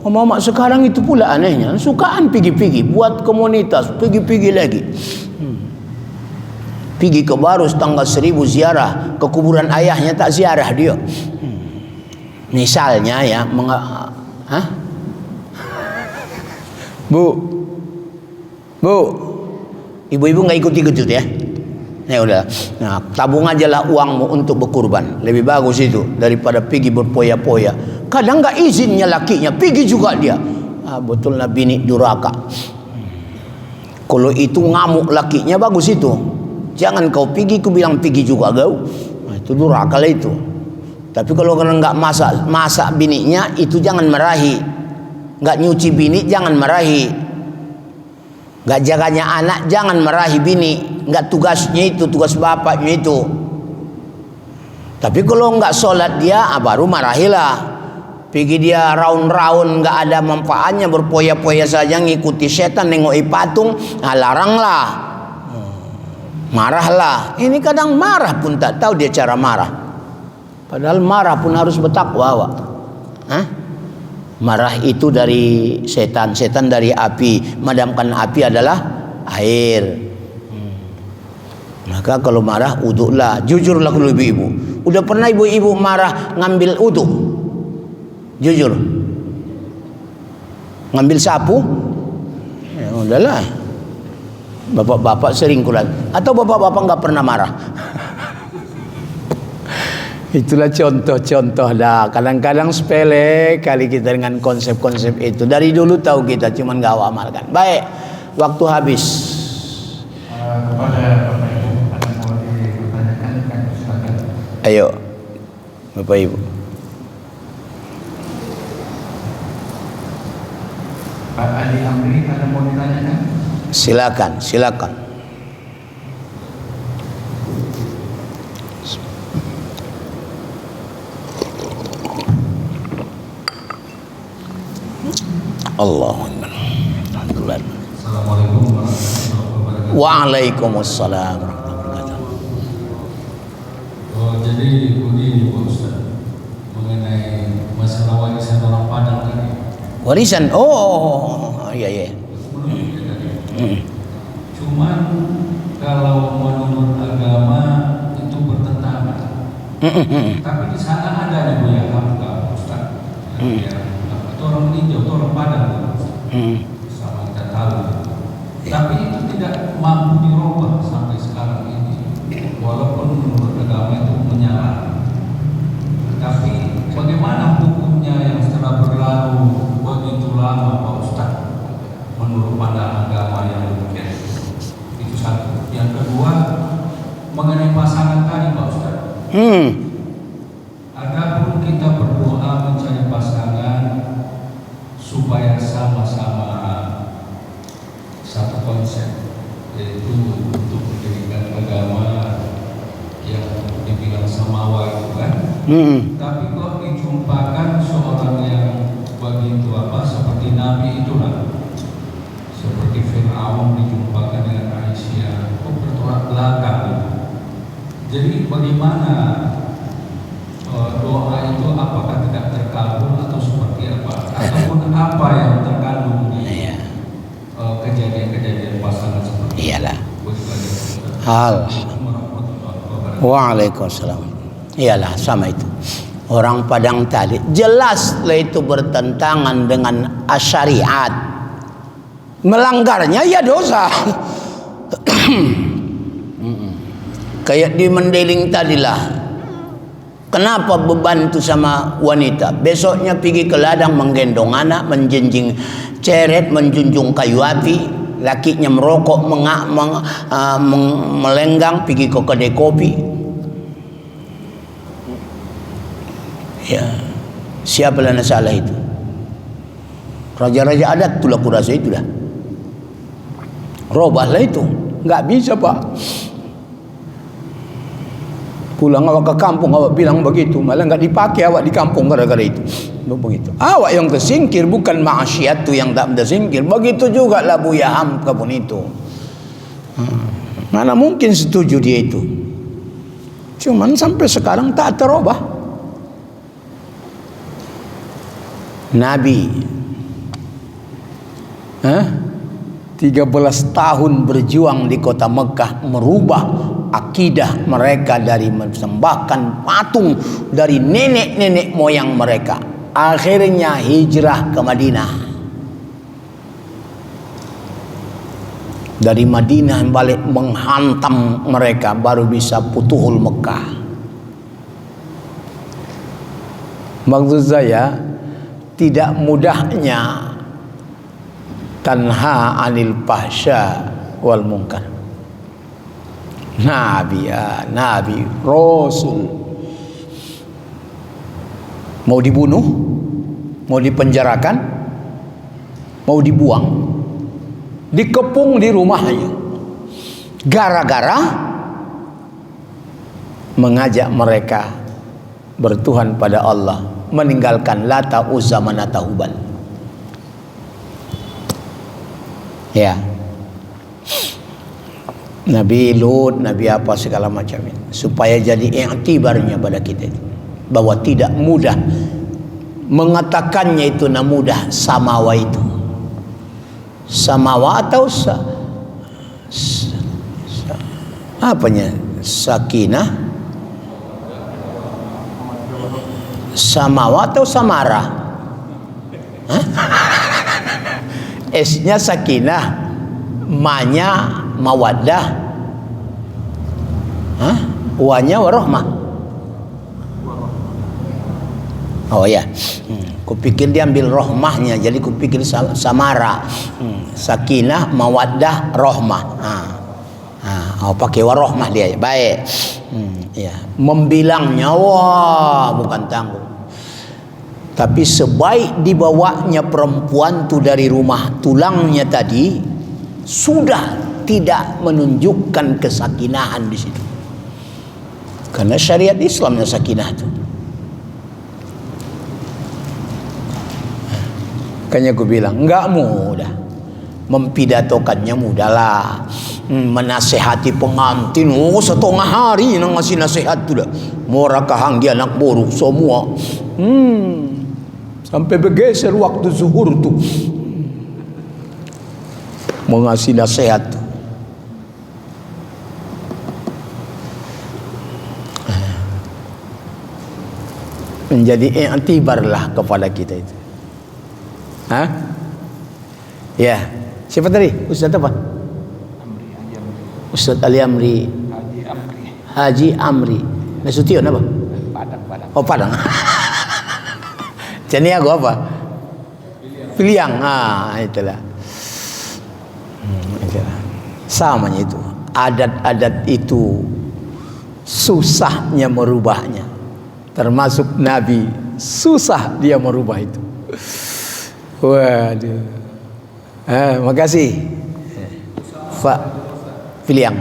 Oma-oma sekarang itu pula anehnya, sukaan pergi-pergi buat komunitas, pergi-pergi lagi. Pergi ke Barus tanggal 1000 ziarah ke kuburan ayahnya, tak ziarah dia. Misalnya ya, Bu, ibu-ibu nggak ikut-ikut ya? Ya udah, nah, tabung aja lah uangmu untuk berkurban. Lebih bagus itu daripada pergi berpoya-poya. Kadang nggak izinnya lakinya, pergi juga dia. Betul lah bini duraka. Kalau itu ngamuk lakinya, bagus itu. Jangan kau pergi, ku bilang pergi juga kau. Itu durhaka lah itu. Tapi kalau kena nggak masak bininya, itu jangan marahi. Nggak nyuci bini, jangan marahi. Nggak jaganya anak, jangan marahi bini. Nggak tugasnya itu, tugas bapaknya itu. Tapi kalau nggak sholat dia, baru marahilah. Pergi dia raun-raun, nggak ada manfaatnya, berpoya-poya saja, ngikuti setan, nengoki patung, laranglah. Marahlah. Ini kadang marah pun tak tahu dia cara marah. Padahal marah pun harus bertakwa. Marah itu dari setan, setan dari api. Madamkan api adalah air. Maka kalau marah, uduklah. Jujurlah kalau ibu-ibu. Udah pernah ibu-ibu marah ngambil uduk? Jujur. Ngambil sapu? Ya udahlah. Bapak-bapak sering kulat. Atau bapak-bapak nggak pernah marah? Itulah contoh-contoh dah. Kadang-kadang sepele kali kita dengan konsep-konsep itu. Dari dulu tahu kita, cuman nggak amalkan. Baik, waktu habis. Kepada Bapak Ibu, ada mau dipertanyakan kan silakan. Ayo, Bapak Ibu. Pak Ali Amri, ada mau ditanyakan? Silakan. Allahumma alhamdulillah. Assalamualaikum warahmatullahi wabarakatuh. Waalaikumsalam warahmatullahi wabarakatuh. Jadi begini Pak Ustaz, mengenai masalah warisan orang Padang tadi. Warisan, iya. Cuman kalau menurut agama itu bertentangan. Tapi di sana ada sama kita tahu. Tapi itu tidak mampu dirubah sampai sekarang ini, walaupun menurut agama itu menyala. Tapi bagaimana hukumnya yang setelah berlalu begitu lama, Pak Ustaz, menurut pandangan agama yang demikian? Itu satu. Yang kedua, mengenai pasangan tadi, Pak Ustaz. Adapun kita berdoa mencari pasangan supaya sama-sama satu konsep, yaitu untuk menjadikan agama yang dibilang samawa itu kan. Tapi kok dijumpakan seorang yang begitu seperti Nabi itulah, seperti Fir'aun dijumpakan dengan Aisyah, kok bertolak belakang. Jadi bagaimana doa itu, apakah tidak terkabul atau seperti apa, ataupun apa yang terkandung di kejadian-kejadian pasangan seperti itu? Iyalah. Waalaikumsalam. Iyalah, sama itu. Orang Padang tadi jelaslah itu bertentangan dengan syariat. Melanggarnya ya dosa. Kayak di Mendeling tadilah. Kenapa beban itu sama wanita? Besoknya pergi ke ladang menggendong anak, menjenjing ceret, menjunjung kayu api. Lakinya merokok, melenggang, pergi ke kedai kopi. Ya, siapalah yang salah itu? Raja-raja adat itulah, aku rasa itulah. Robahlah itu. Nggak bisa, Pak. Pulang awak ke kampung, awak bilang begitu, malah nggak dipakai awak di kampung gara-gara itu. Begitu. Awak yang tersingkir, bukan maksiat tu yang tak tersingkir. Begitu juga lah Buya Hamka pun itu. Mana mungkin setuju dia itu? Cuman sampai sekarang tak terubah. Nabi 13 tahun berjuang di kota Mekah, merubah akidah mereka dari mensembahkan patung dari nenek-nenek moyang mereka. Akhirnya hijrah ke Madinah. Dari Madinah balik menghantam mereka, baru bisa Futuhul Mekah. Maksud saya, tidak mudahnya tanha anil fahsya wal munkar. Nabi, Rasul mau dibunuh, mau dipenjarakan, mau dibuang, dikepung di rumahnya gara-gara mengajak mereka bertuhan pada Allah, meninggalkan Lata, Uzza, Manata, Hubal. Ya, Nabi Lut, Nabi apa segala macam itu, supaya jadi i'tibarnya pada kita itu, bahwa tidak mudah mengatakannya itu, nah mudah samawa itu, samawa atau apanya, sakinah, samawa atau samara? S-nya sakinah, ma-nya mawaddah, wa-nya warahmah. Oh ya, kupikir dia ambil rohmahnya, jadi kupikir samara. Sakinah, mawaddah, rohmah. Oh, pakai warahmah dia. Baik. Ya, membilangnya wah bukan tanggung. Tapi sebaik dibawanya perempuan tu dari rumah tulangnya tadi, sudah tidak menunjukkan kesakinahan di situ. Karena syariat Islamnya sakinah itu. Makanya aku bilang enggak mudah. Mempidatokannya mudahlah. Menasehati pengantin, setengah hari nang ngasih nasihat tu dah. Morakah dia anak buruk semua. Sampai bergeser waktu zuhur tu mengasih nasihat tu. Menjadi i'tibarlah kepada kita itu. Ya. Siapa tadi? Ustaz apa? Ustaz Ali Amri. Haji Amri. Nasution apa? Padang. Oh, Padang. Jadi aku apa? Piliang. Itulah. Itulah. Samanya itu. Adat-adat itu susahnya merubahnya. Termasuk Nabi, susah dia merubah itu. Waduh. Makasih. Pak Piliang,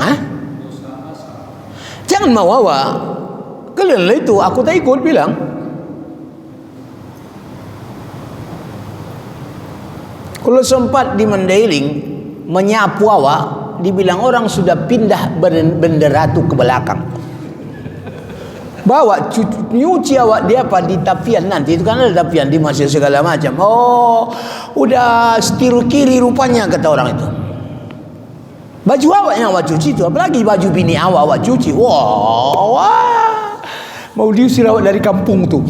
jangan mau kalian itu aku tak ikut bilang. Kalau sempat di Mandailing menyapu awak, dibilang orang sudah pindah bendera tu ke belakang. Bawa nyuci awak dia apa di tapian nanti itu kan ada tapian di masjid segala macam. Oh, udah setir kiri rupanya kata orang itu. Baju awak yang awak cuci itu, apalagi baju bini awak cuci. Wah. Mau diusir awak dari kampung tu.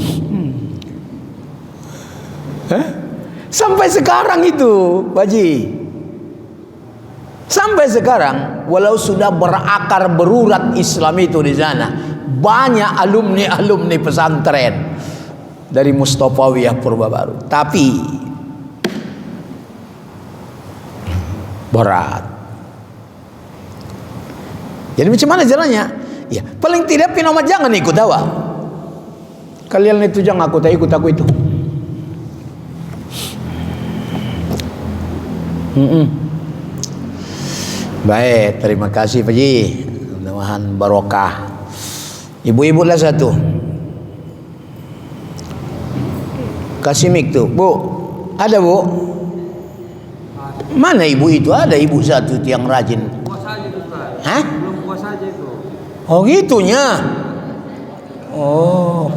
Sampai sekarang itu, Baji. Sampai sekarang, walau sudah berakar berurat Islam itu di sana, banyak alumni pesantren dari Mustafawiyah Purba Baru. Tapi berat. Jadi macam mana jalannya? Ya, paling tidak pinomat jangan ikut awak. Kalian itu jangan aku tak ikut aku itu. Baik, terima kasih Pak Ji. Mudah-mudahan barokah. Ibu-ibu lah satu. Kasih mic tu, Bu. Ada Bu? Mana ibu itu? Ada ibu satu yang rajin. Puasa aja tuh, Ustaz. Hah? Belum puasa aja itu. Oh gitunya. Oh.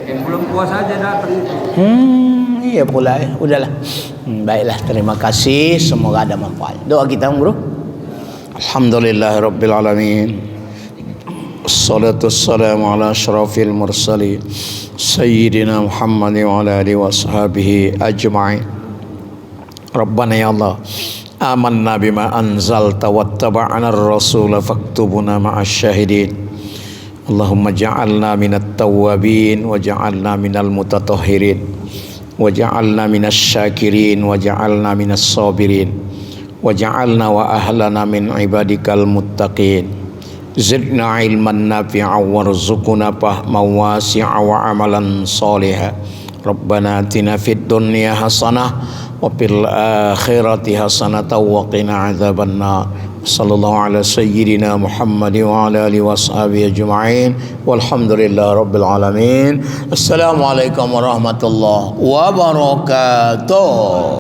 Belum puasa aja datang itu. Iya pula ya. Udahlah. Baiklah, terima kasih. Semoga ada manfaat. Doa kita, Bro. Alhamdulillahirabbil alamin. Assalatu wassalamu ala asyrafil mursalin sayyidina Muhammad wa ala alihi washabihi ajma'in. Rabbana ya Allah, amanna bima anzalta wattaba'na ar-rasula faktubna ma'asy syahidin. Allahumma ja'alna minat tawwabin wa ja'alna minal mutatahhirin wa ja'alna minasy syakirin wa ja'alna minas sabirin wa ja'alna wa ahlana min ibadikal muttaqin. Zidna ilman nafi'a warzuqna fahman wasi'a wa amalan shaliha. Rabbana atina fid dunya hasanah wa fil akhirati hasanatan wa qina adzabannar. Sallallahu ala sayyidina Muhammad wa ala alihi washabihi ajma'in. Walhamdulillahi rabbil alamin. Assalamualaikum warahmatullahi wabarakatuh.